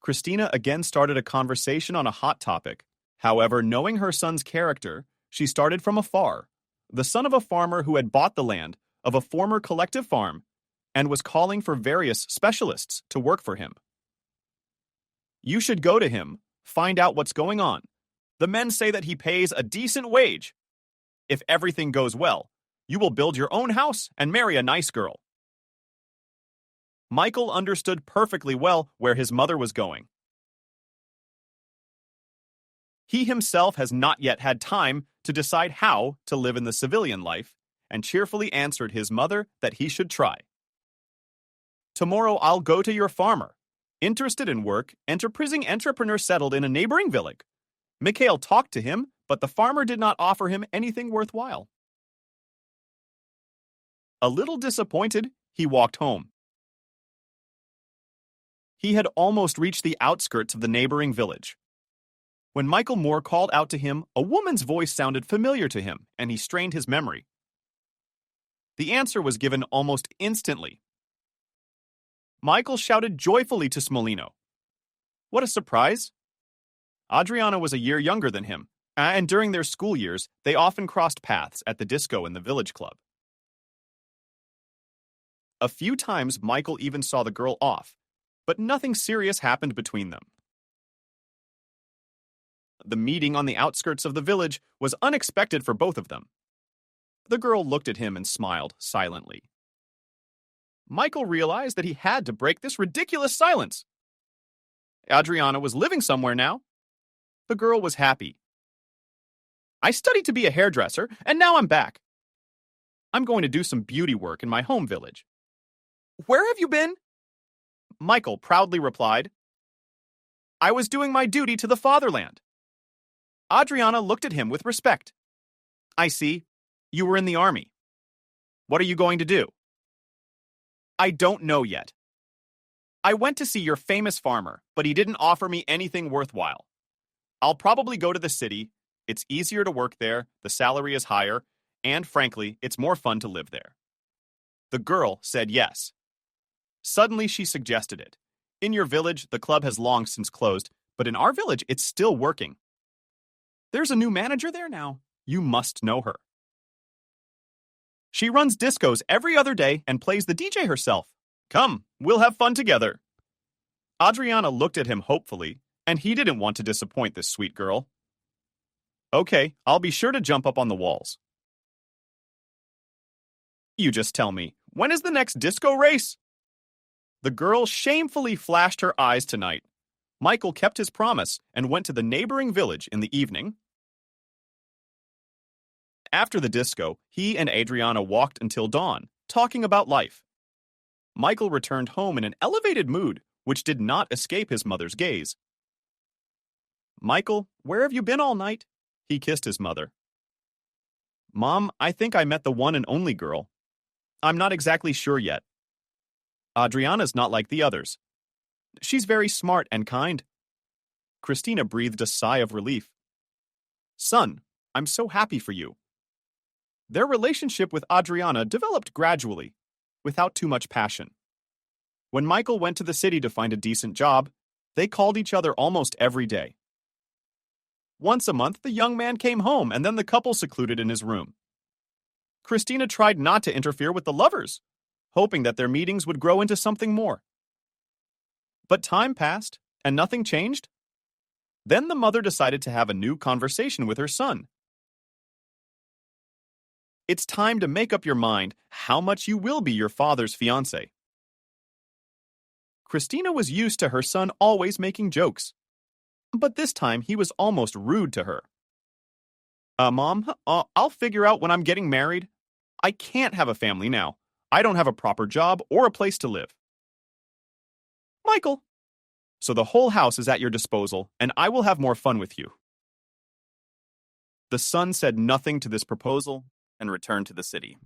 A: Christina again started a conversation on a hot topic. However, knowing her son's character, she started from afar, the son of a farmer who had bought the land of a former collective farm and was calling for various specialists to work for him. You should go to him, find out what's going on. The men say that he pays a decent wage. If everything goes well, you will build your own house and marry a nice girl. Michael understood perfectly well where his mother was going. He himself has not yet had time to decide how to live in the civilian life, and cheerfully answered his mother that he should try. Tomorrow I'll go to your farmer. Interested in work, enterprising entrepreneur settled in a neighboring village. Mikhail talked to him, but the farmer did not offer him anything worthwhile. A little disappointed, he walked home. He had almost reached the outskirts of the neighboring village. When Michael Moore called out to him, a woman's voice sounded familiar to him, and he strained his memory. The answer was given almost instantly. Michael shouted joyfully to Smolino. What a surprise! Adriana was a year younger than him, and during their school years, they often crossed paths at the disco in the village club. A few times, Michael even saw the girl off, but nothing serious happened between them. The meeting on the outskirts of the village was unexpected for both of them. The girl looked at him and smiled silently. Michael realized that he had to break this ridiculous silence. Adriana was living somewhere now. The girl was happy. I studied to be a hairdresser, and now I'm back. I'm going to do some beauty work in my home village. Where have you been? Michael proudly replied. I was doing my duty to the fatherland. Adriana looked at him with respect. I see. You were in the army. What are you going to do? I don't know yet. I went to see your famous farmer, but he didn't offer me anything worthwhile. I'll probably go to the city. It's easier to work there, the salary is higher, and frankly, it's more fun to live there. The girl said yes. Suddenly she suggested it. In your village, the club has long since closed, but in our village, it's still working. There's a new manager there now. You must know her. She runs discos every other day and plays the DJ herself. Come, we'll have fun together. Adriana looked at him hopefully, and he didn't want to disappoint this sweet girl. Okay, I'll be sure to jump up on the walls. You just tell me, when is the next disco race? The girl shamefully flashed her eyes tonight. Michael kept his promise and went to the neighboring village in the evening. After the disco, he and Adriana walked until dawn, talking about life. Michael returned home in an elevated mood, which did not escape his mother's gaze. Michael, where have you been all night? He kissed his mother. Mom, I think I met the one and only girl. I'm not exactly sure yet. Adriana's not like the others. She's very smart and kind. Christina breathed a sigh of relief. Son, I'm so happy for you. Their relationship with Adriana developed gradually, without too much passion. When Michael went to the city to find a decent job, they called each other almost every day. Once a month, the young man came home, and then the couple secluded in his room. Christina tried not to interfere with the lovers, hoping that their meetings would grow into something more. But time passed, and nothing changed. Then the mother decided to have a new conversation with her son. It's time to make up your mind how much you will be your father's fiancé. Christina was used to her son always making jokes, but this time he was almost rude to her. Mom, I'll figure out when I'm getting married. I can't have a family now. I don't have a proper job or a place to live. Michael, so the whole house is at your disposal, and I will have more fun with you. The son said nothing to this proposal and returned to the city.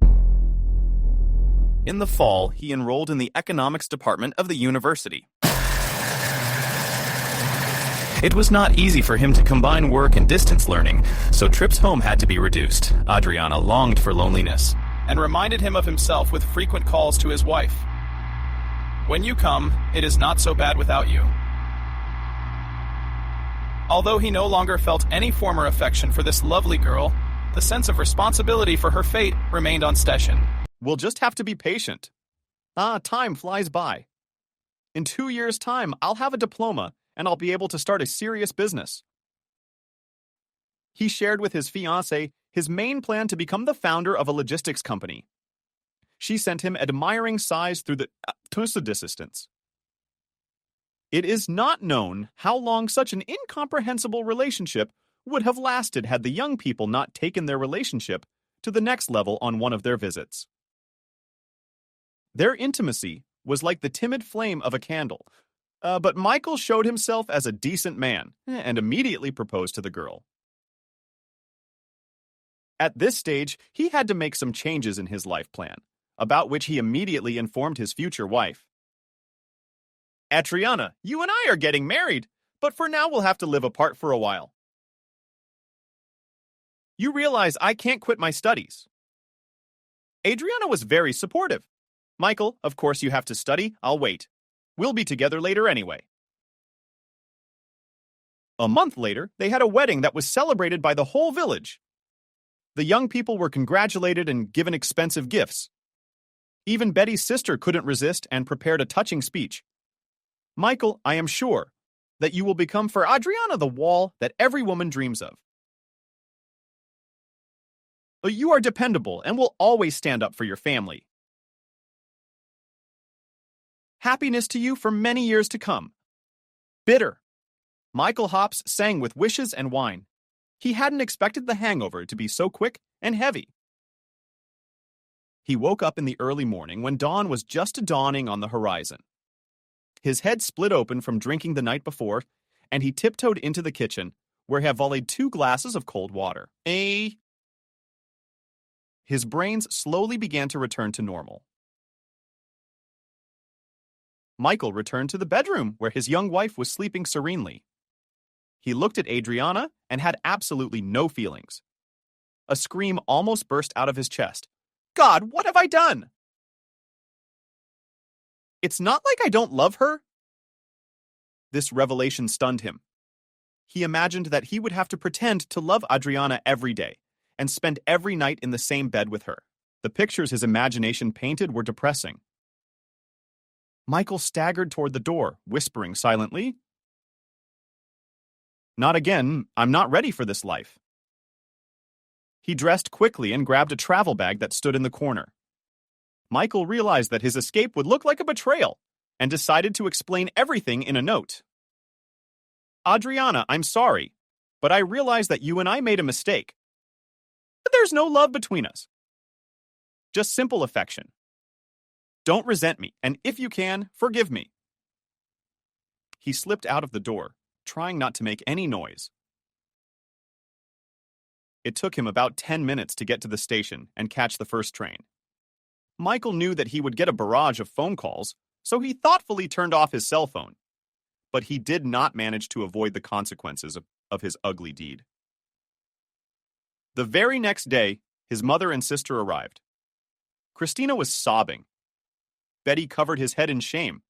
A: In the fall, he enrolled in the economics department of the university. It was not easy for him to combine work and distance learning, so trips home had to be reduced. Adriana longed for loneliness and reminded him of himself with frequent calls to his wife. When you come, it is not so bad without you. Although he no longer felt any former affection for this lovely girl, the sense of responsibility for her fate remained on Stettin. We'll just have to be patient. Time flies by. In 2 years' time, I'll have a diploma, and I'll be able to start a serious business. He shared with his fiancée his main plan to become the founder of a logistics company. She sent him admiring sighs through the distance. It is not known how long such an incomprehensible relationship would have lasted had the young people not taken their relationship to the next level on one of their visits. Their intimacy was like the timid flame of a candle, but Michael showed himself as a decent man and immediately proposed to the girl. At this stage, he had to make some changes in his life plan, about which he immediately informed his future wife. Adriana, you and I are getting married, but for now we'll have to live apart for a while. You realize I can't quit my studies. Adriana was very supportive. Michael, of course you have to study, I'll wait. We'll be together later anyway. A month later, they had a wedding that was celebrated by the whole village. The young people were congratulated and given expensive gifts. Even Betty's sister couldn't resist and prepared a touching speech. Michael, I am sure that you will become for Adriana the wall that every woman dreams of. You are dependable and will always stand up for your family. Happiness to you for many years to come. Bitter. Michael Hops sang with wishes and wine. He hadn't expected the hangover to be so quick and heavy. He woke up in the early morning when dawn was just dawning on the horizon. His head split open from drinking the night before, and he tiptoed into the kitchen, where he had volleyed 2 glasses of cold water. His brains slowly began to return to normal. Michael returned to the bedroom where his young wife was sleeping serenely. He looked at Adriana and had absolutely no feelings. A scream almost burst out of his chest. God, what have I done? It's not like I don't love her. This revelation stunned him. He imagined that he would have to pretend to love Adriana every day and spend every night in the same bed with her. The pictures his imagination painted were depressing. Michael staggered toward the door, whispering silently, Not again, I'm not ready for this life. He dressed quickly and grabbed a travel bag that stood in the corner. Michael realized that his escape would look like a betrayal and decided to explain everything in a note. Adriana, I'm sorry, but I realize that you and I made a mistake. But there's no love between us. Just simple affection. Don't resent me, and if you can, forgive me. He slipped out of the door, trying not to make any noise. It took him about 10 minutes to get to the station and catch the first train. Michael knew that he would get a barrage of phone calls, so he thoughtfully turned off his cell phone. But he did not manage to avoid the consequences of his ugly deed. The very next day, his mother and sister arrived. Christina was sobbing. Betty covered his head in shame.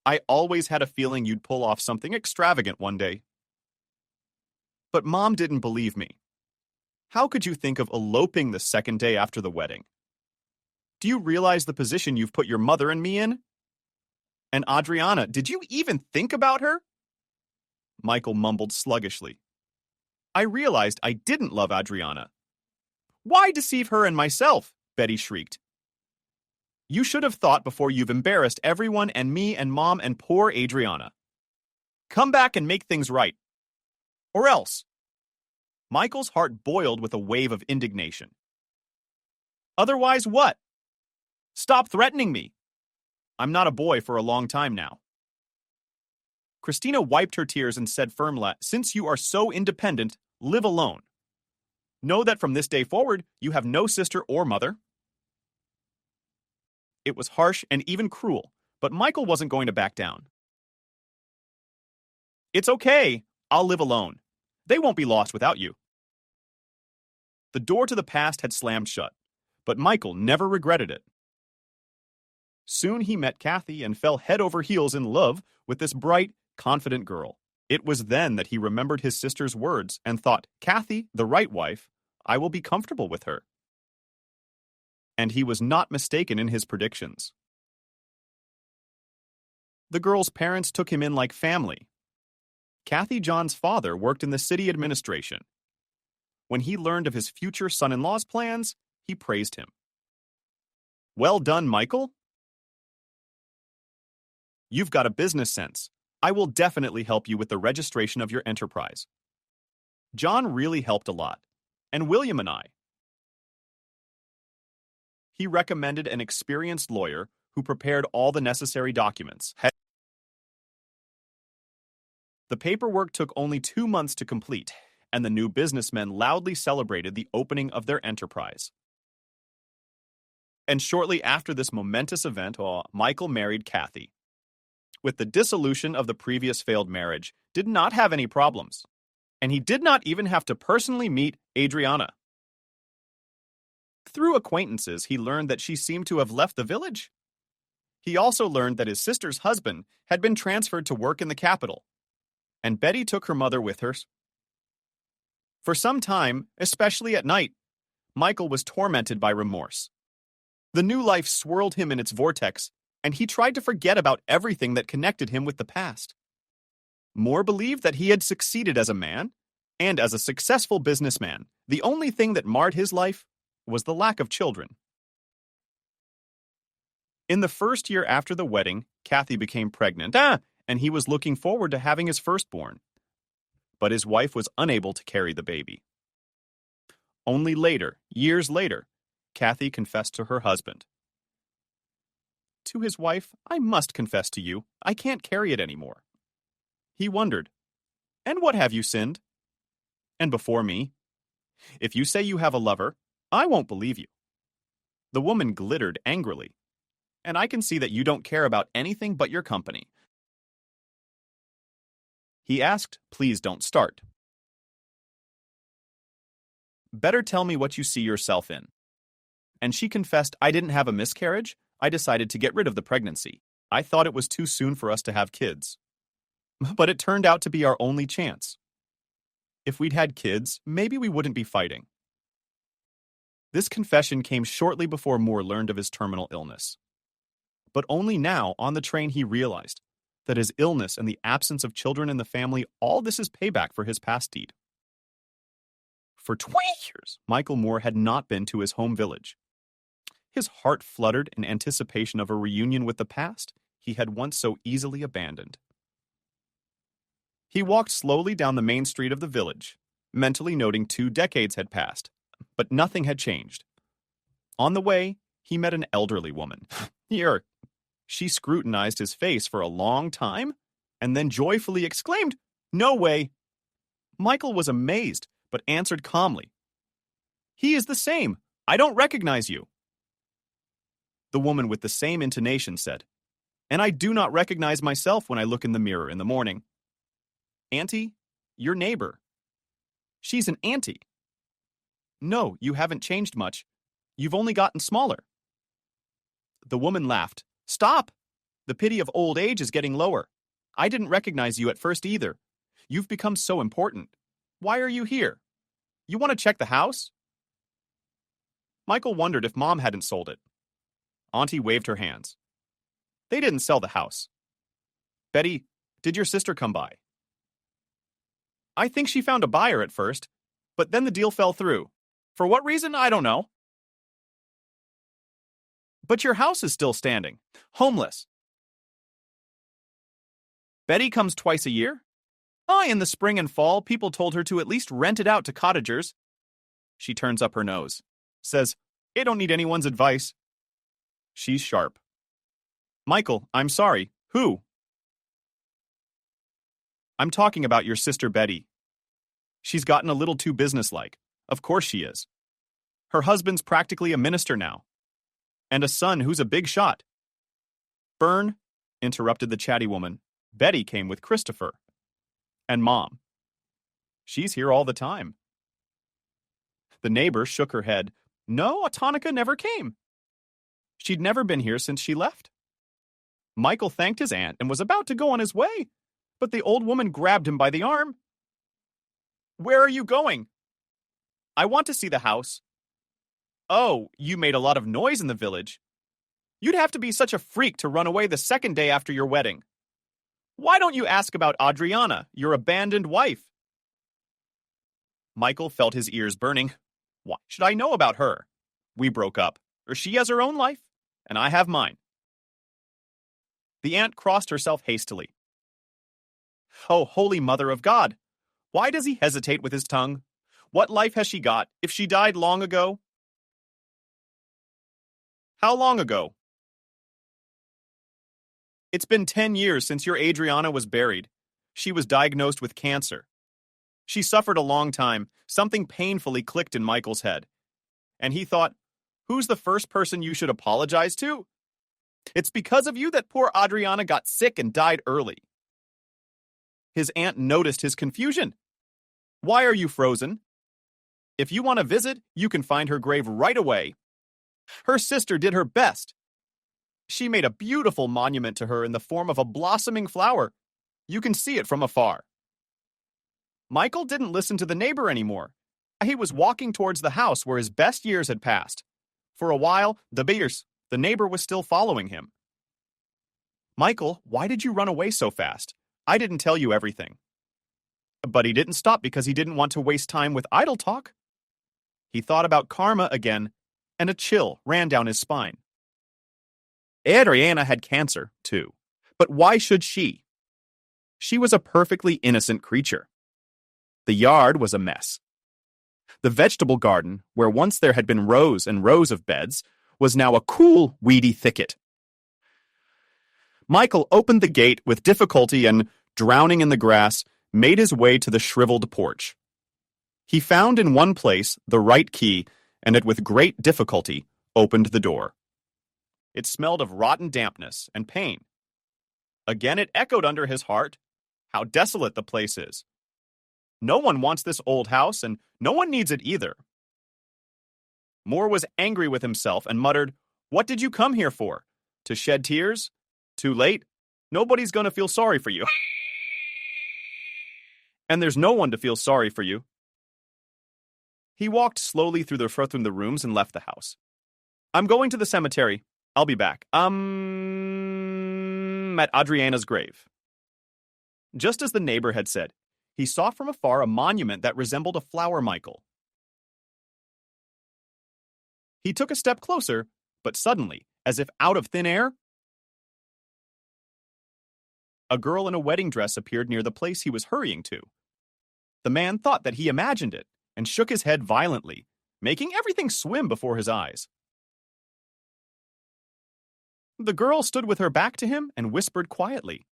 A: I always had a feeling you'd pull off something extravagant one day. But Mom didn't believe me. How could you think of eloping the second day after the wedding? Do you realize the position you've put your mother and me in? And Adriana, did you even think about her? Michael mumbled sluggishly. I realized I didn't love Adriana. Why deceive her and myself? Betty shrieked. You should have thought before you've embarrassed everyone and me and Mom and poor Adriana. Come back and make things right. Or else. Michael's heart boiled with a wave of indignation. Otherwise what? Stop threatening me. I'm not a boy for a long time now. Christina wiped her tears and said firmly, Since you are so independent, live alone. Know that from this day forward, you have no sister or mother. It was harsh and even cruel, but Michael wasn't going to back down. It's okay. I'll live alone. They won't be lost without you. The door to the past had slammed shut, but Michael never regretted it. Soon he met Kathy and fell head over heels in love with this bright, confident girl. It was then that he remembered his sister's words and thought, Kathy, the right wife, I will be comfortable with her. And he was not mistaken in his predictions. The girl's parents took him in like family. Kathy John's father worked in the city administration. When he learned of his future son-in-law's plans, he praised him. Well done, Michael. You've got a business sense. I will definitely help you with the registration of your enterprise. John really helped a lot, and William and I. He recommended an experienced lawyer who prepared all the necessary documents. The paperwork took only 2 months to complete, and the new businessmen loudly celebrated the opening of their enterprise. And shortly after this momentous event, Michael married Kathy. with the dissolution of the previous failed marriage, did not have any problems. And he did not even have to personally meet Adriana. Through acquaintances, he learned that she seemed to have left the village. He also learned that his sister's husband had been transferred to work in the capital, and Betty took her mother with her. For some time, especially at night, Michael was tormented by remorse. The new life swirled him in its vortex, and he tried to forget about everything that connected him with the past. Moore believed that he had succeeded as a man, and as a successful businessman. The only thing that marred his life was the lack of children. In the first year after the wedding, Kathy became pregnant, and he was looking forward to having his firstborn. But his wife was unable to carry the baby. Only later, years later, Kathy confessed to her husband. To his wife, "I must confess to you, I can't carry it anymore." He wondered, "And what have you sinned?" "And before me. If you say you have a lover, I won't believe you." The woman glittered angrily. "And I can see that you don't care about anything but your company." He asked, "Please don't start. Better tell me what you see yourself in." And she confessed, "I didn't have a miscarriage. I decided to get rid of the pregnancy. I thought it was too soon for us to have kids. But it turned out to be our only chance. If we'd had kids, maybe we wouldn't be fighting." This confession came shortly before Moore learned of his terminal illness. But only now, on the train, he realized that his illness and the absence of children in the family, all this is payback for his past deed. For 20 years, Michael Moore had not been to his home village. His heart fluttered in anticipation of a reunion with the past he had once so easily abandoned. He walked slowly down the main street of the village, mentally noting 2 decades had passed, but nothing had changed. On the way, he met an elderly woman. She scrutinized his face for a long time, and then joyfully exclaimed, "No way!" Michael was amazed, but answered calmly, "He is the same. I don't recognize you." The woman with the same intonation said, "And I do not recognize myself when I look in the mirror in the morning." "Auntie, your neighbor." "She's an auntie." "No, you haven't changed much. You've only gotten smaller." The woman laughed. "Stop! The pity of old age is getting lower. I didn't recognize you at first either. You've become so important. Why are you here? You want to check the house?" Michael wondered if Mom hadn't sold it. Auntie waved her hands. "They didn't sell the house." "Betty, did your sister come by?" "I think she found a buyer at first, but then the deal fell through. For what reason, I don't know." "But your house is still standing, homeless." "Betty comes twice a year?" In the spring and fall, people told her to at least rent it out to cottagers." She turns up her nose, says, "I don't need anyone's advice." She's sharp. "Michael, I'm sorry. Who?" "I'm talking about your sister Betty. She's gotten a little too businesslike. Of course she is. Her husband's practically a minister now. And a son who's a big shot." "Bern," interrupted the chatty woman, "Betty came with Christopher. And Mom. She's here all the time." The neighbor shook her head. "No, Tonica never came. She'd never been here since she left." Michael thanked his aunt and was about to go on his way, but the old woman grabbed him by the arm. "Where are you going?" "I want to see the house." "Oh, you made a lot of noise in the village. You'd have to be such a freak to run away the second day after your wedding. Why don't you ask about Adriana, your abandoned wife?" Michael felt his ears burning. "Why should I know about her? We broke up. She has her own life, and I have mine." The aunt crossed herself hastily. "Oh, Holy Mother of God! Why does he hesitate with his tongue? What life has she got, if she died long ago?" "How long ago?" "It's been 10 years since your Adriana was buried. She was diagnosed with cancer. She suffered a long time. Something painfully clicked in Michael's head. And he thought, who's the first person you should apologize to? It's because of you that poor Adriana got sick and died early. His aunt noticed his confusion. Why are you frozen? If you want to visit, you can find her grave right away. Her sister did her best. She made a beautiful monument to her in the form of a blossoming flower. You can see it from afar. Michael didn't listen to the neighbor anymore. He was walking towards the house where his best years had passed. For a while, the neighbor was still following him. Michael, why did you run away so fast? I didn't tell you everything. But he didn't stop because he didn't want to waste time with idle talk. He thought about karma again, and a chill ran down his spine. Adriana had cancer, too. But why should she? She was a perfectly innocent creature. The yard was a mess. The vegetable garden, where once there had been rows and rows of beds, was now a cool, weedy thicket. Michael opened the gate with difficulty and, drowning in the grass, made his way to the shriveled porch. He found in one place the right key, and it with great difficulty opened the door. It smelled of rotten dampness and pain. Again it echoed under his heart. How desolate the place is. No one wants this old house, and no one needs it either. Moore was angry with himself and muttered, "What did you come here for? To shed tears? Too late. Nobody's going to feel sorry for you." And there's no one to feel sorry for you. He walked slowly through the rooms and left the house. I'm going to the cemetery. I'll be back. At Adriana's grave. Just as the neighbor had said, he saw from afar a monument that resembled a flower Michael. He took a step closer, but suddenly, as if out of thin air, a girl in a wedding dress appeared near the place he was hurrying to. The man thought that he imagined it and shook his head violently, making everything swim before his eyes. The girl stood with her back to him and whispered quietly.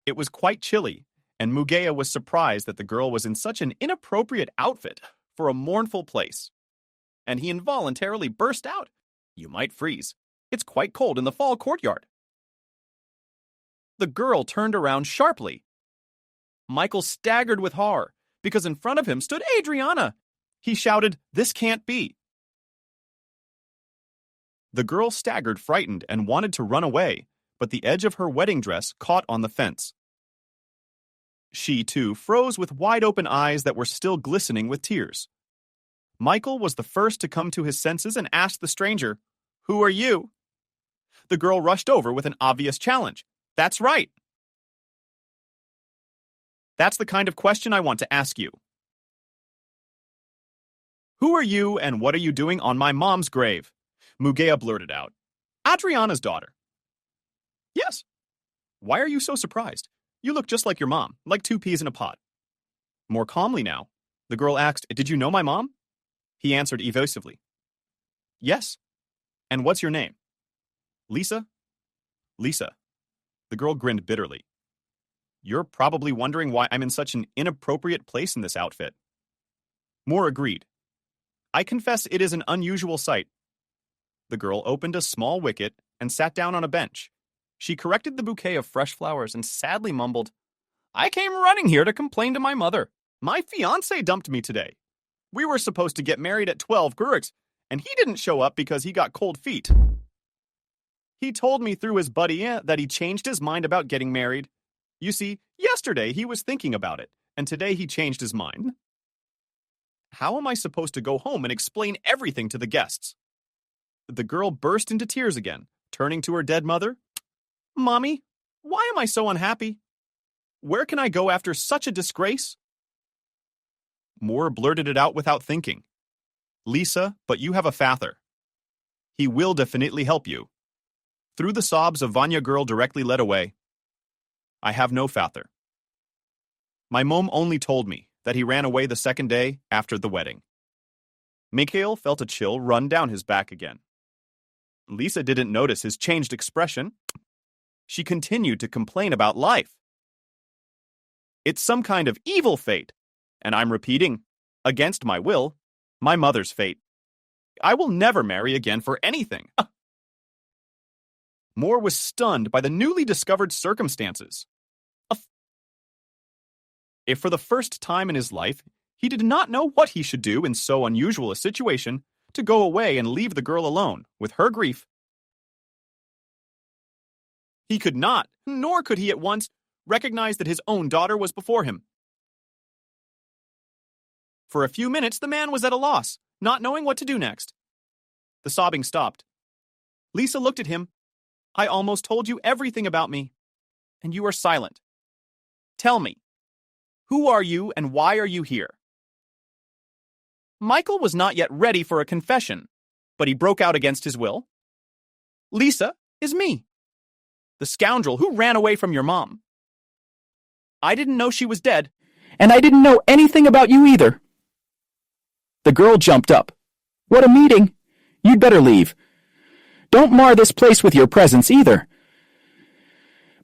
A: It was quite chilly, and Mugea was surprised that the girl was in such an inappropriate outfit for a mournful place. And he involuntarily burst out, "You might freeze. It's quite cold in the fall courtyard." The girl turned around sharply. Michael staggered with horror, because in front of him stood Adriana. He shouted, "This can't be." The girl staggered frightened and wanted to run away, but the edge of her wedding dress caught on the fence. She, too, froze with wide-open eyes that were still glistening with tears. Michael was the first to come to his senses and asked the stranger, "Who are you?" The girl rushed over with an obvious challenge. "That's right. That's the kind of question I want to ask you. Who are you and what are you doing on my mom's grave?" Mugea blurted out. "Adriana's daughter." "Yes. Why are you so surprised? You look just like your mom, like two peas in a pod." More calmly now, the girl asked, "Did you know my mom?" He answered evasively, "Yes. And what's your name?" "Lisa." "Lisa." The girl grinned bitterly. "You're probably wondering why I'm in such an inappropriate place in this outfit." Moore agreed. "I confess it is an unusual sight." The girl opened a small wicket and sat down on a bench. She corrected the bouquet of fresh flowers and sadly mumbled, "I came running here to complain to my mother. My fiancé dumped me today. We were supposed to get married at 12 Gurks, and he didn't show up because he got cold feet. He told me through his buddy that he changed his mind about getting married. You see, yesterday he was thinking about it, and today he changed his mind. How am I supposed to go home and explain everything to the guests?" The girl burst into tears again, turning to her dead mother. "Mommy, why am I so unhappy? Where can I go after such a disgrace?" Moore blurted it out without thinking. "Lisa, but you have a father. He will definitely help you." Through the sobs of Vanya girl directly led away. "I have no father. My mom only told me that he ran away the second day after the wedding." Mikhail felt a chill run down his back again. Lisa didn't notice his changed expression. She continued to complain about life. "It's some kind of evil fate, and I'm repeating, against my will, my mother's fate. I will never marry again for anything. Moore was stunned by the newly discovered circumstances. If for the first time in his life he did not know what he should do in so unusual a situation, to go away and leave the girl alone with her grief. He could not, nor could he at once, recognize that his own daughter was before him. For a few minutes the man was at a loss, not knowing what to do next. The sobbing stopped. Lisa looked at him. I almost told you everything about me, and you are silent. Tell me, who are you and why are you here? Michael was not yet ready for a confession, but he broke out against his will. Lisa is me, the scoundrel who ran away from your mom. I didn't know she was dead,
E: And I didn't know anything about you either. The girl jumped up. What a meeting! You'd better leave. Don't mar this place with your presence either.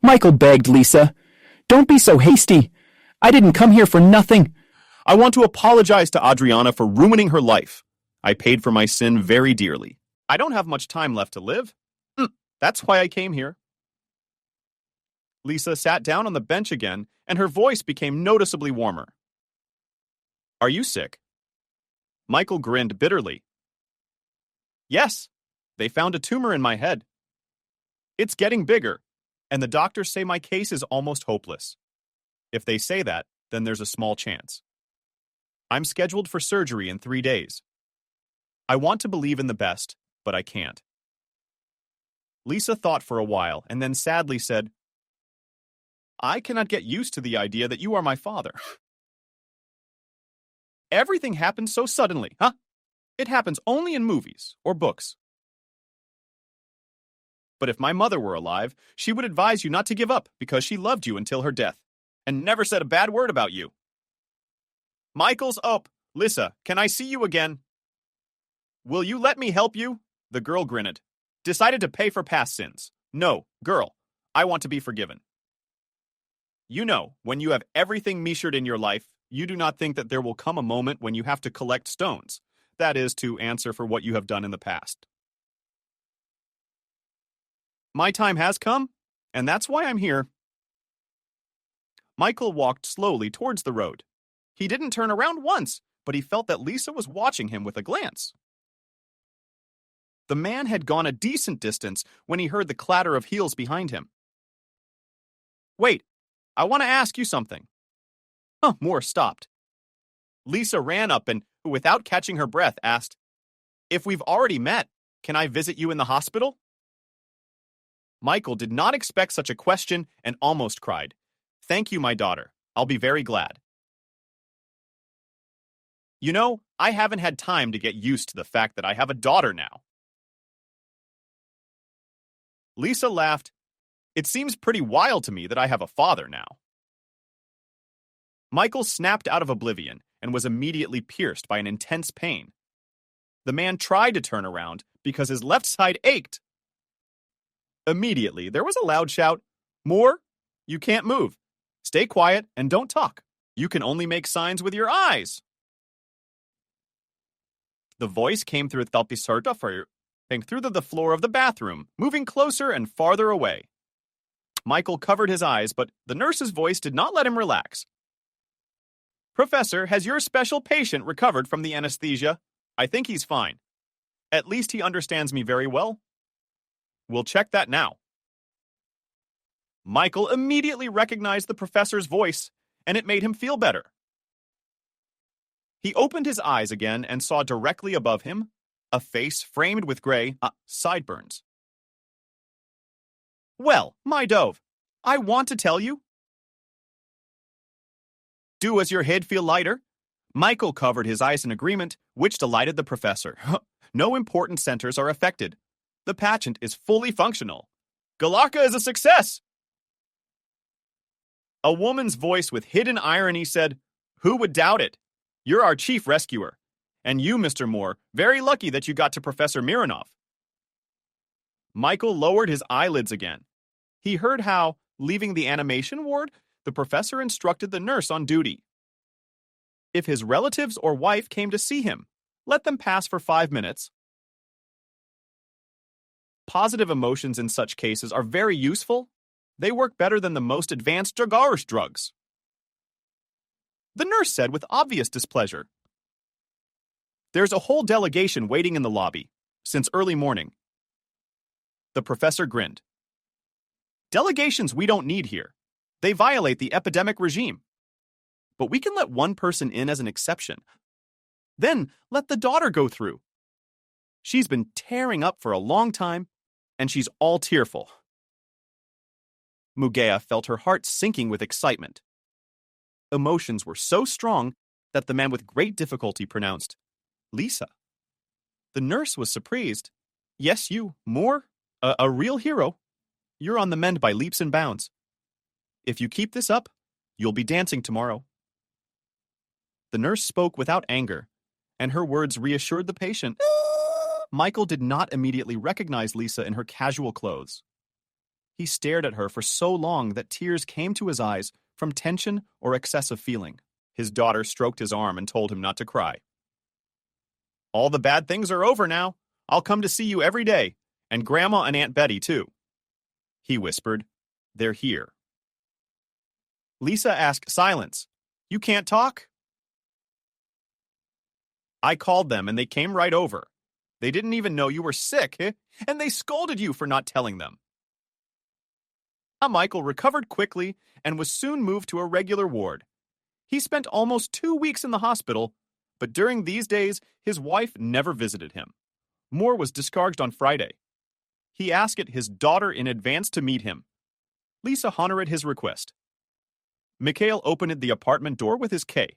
E: Michael begged Lisa. Don't be so hasty. I didn't come here for nothing.
A: I want to apologize to Adriana for ruining her life. I paid for my sin very dearly. I don't have much time left to live. That's why I came here. Lisa sat down on the bench again, and her voice became noticeably warmer. Are you sick? Michael grinned bitterly. Yes, they found a tumor in my head. It's getting bigger, and the doctors say my case is almost hopeless. If they say that, then there's a small chance. I'm scheduled for surgery in 3 days. I want to believe in the best, but I can't. Lisa thought for a while and then sadly said, I cannot get used to the idea that you are my father. Everything happened so suddenly, huh? It happens only in movies or books. But if my mother were alive, she would advise you not to give up because she loved you until her death and never said a bad word about you. Michael's up. Lisa, can I see you again? Will you let me help you? The girl grinned. Decided to pay for past sins. No, girl, I want to be forgiven. You know, when you have everything measured in your life, you do not think that there will come a moment when you have to collect stones. That is, to answer for what you have done in the past. My time has come, and that's why I'm here. Michael walked slowly towards the road. He didn't turn around once, but he felt that Lisa was watching him with a glance. The man had gone a decent distance when he heard the clatter of heels behind him. Wait, I want to ask you something. Moore stopped. Lisa ran up and, without catching her breath, asked, If we've already met, can I visit you in the hospital? Michael did not expect such a question and almost cried. Thank you, my daughter. I'll be very glad. You know, I haven't had time to get used to the fact that I have a daughter now. Lisa laughed. It seems pretty wild to me that I have a father now. Michael snapped out of oblivion and was immediately pierced by an intense pain. The man tried to turn around because his left side ached. Immediately, there was a loud shout, Moore, you can't move. Stay quiet and don't talk. You can only make signs with your eyes. The voice came through the floor of the bathroom, moving closer and farther away. Michael covered his eyes, but the nurse's voice did not let him relax. Professor, has your special patient recovered from the anesthesia? I think he's fine. At least he understands me very well. We'll check that now. Michael immediately recognized the professor's voice, and it made him feel better. He opened his eyes again and saw directly above him a face framed with gray sideburns. Well, my dove, I want to tell you. Do as your head feel lighter. Michael covered his eyes in agreement, which delighted the professor. No important centers are affected. The patient is fully functional. Galarka is a success! A woman's voice with hidden irony said, Who would doubt it? You're our chief rescuer. And you, Mr. Moore, very lucky that you got to Professor Mironov. Michael lowered his eyelids again. He heard how, leaving the animation ward, the professor instructed the nurse on duty. If his relatives or wife came to see him, let them pass for 5 minutes, Positive emotions in such cases are very useful. They work better than the most advanced drugs. The nurse said with obvious displeasure. There's a whole delegation waiting in the lobby, since early morning. The professor grinned. Delegations we don't need here. They violate the epidemic regime. But we can let one person in as an exception. Then let the daughter go through. She's been tearing up for a long time, and she's all tearful. Mugea felt her heart sinking with excitement. Emotions were so strong that the man with great difficulty pronounced, Lisa. The nurse was surprised. Yes, you, more, a real hero. You're on the mend by leaps and bounds. If you keep this up, you'll be dancing tomorrow. The nurse spoke without anger, and her words reassured the patient. Michael did not immediately recognize Lisa in her casual clothes. He stared at her for so long that tears came to his eyes from tension or excessive feeling. His daughter stroked his arm and told him not to cry. All the bad things are over now. I'll come to see you every day, and Grandma and Aunt Betty, too. He whispered, They're here. Lisa asked silence. You can't talk? I called them and they came right over. They didn't even know you were sick, and they scolded you for not telling them. Michael recovered quickly and was soon moved to a regular ward. He spent almost 2 weeks in the hospital, but during these days, his wife never visited him. Moore was discharged on Friday. He asked his daughter in advance to meet him. Lisa honored his request. Mikhail opened the apartment door with his key.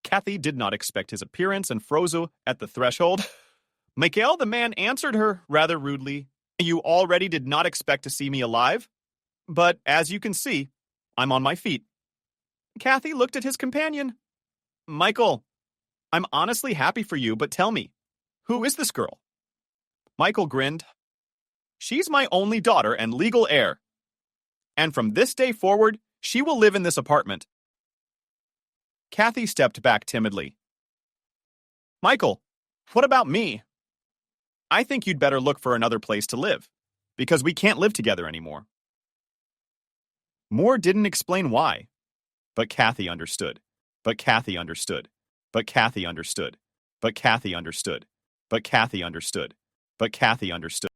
A: Kathy did not expect his appearance and froze at the threshold. Mikhail, the man, answered her rather rudely. You already did not expect to see me alive? But as you can see, I'm on my feet. Kathy looked at his companion. Michael, I'm honestly happy for you, but tell me, who is this girl? Michael grinned. She's my only daughter and legal heir. And from this day forward, she will live in this apartment. Kathy stepped back timidly. Michael, what about me? I think you'd better look for another place to live, because we can't live together anymore. Moore didn't explain why, but Kathy understood. But Kathy understood. But Kathy understood. But Kathy understood. But Kathy understood. But Kathy understood.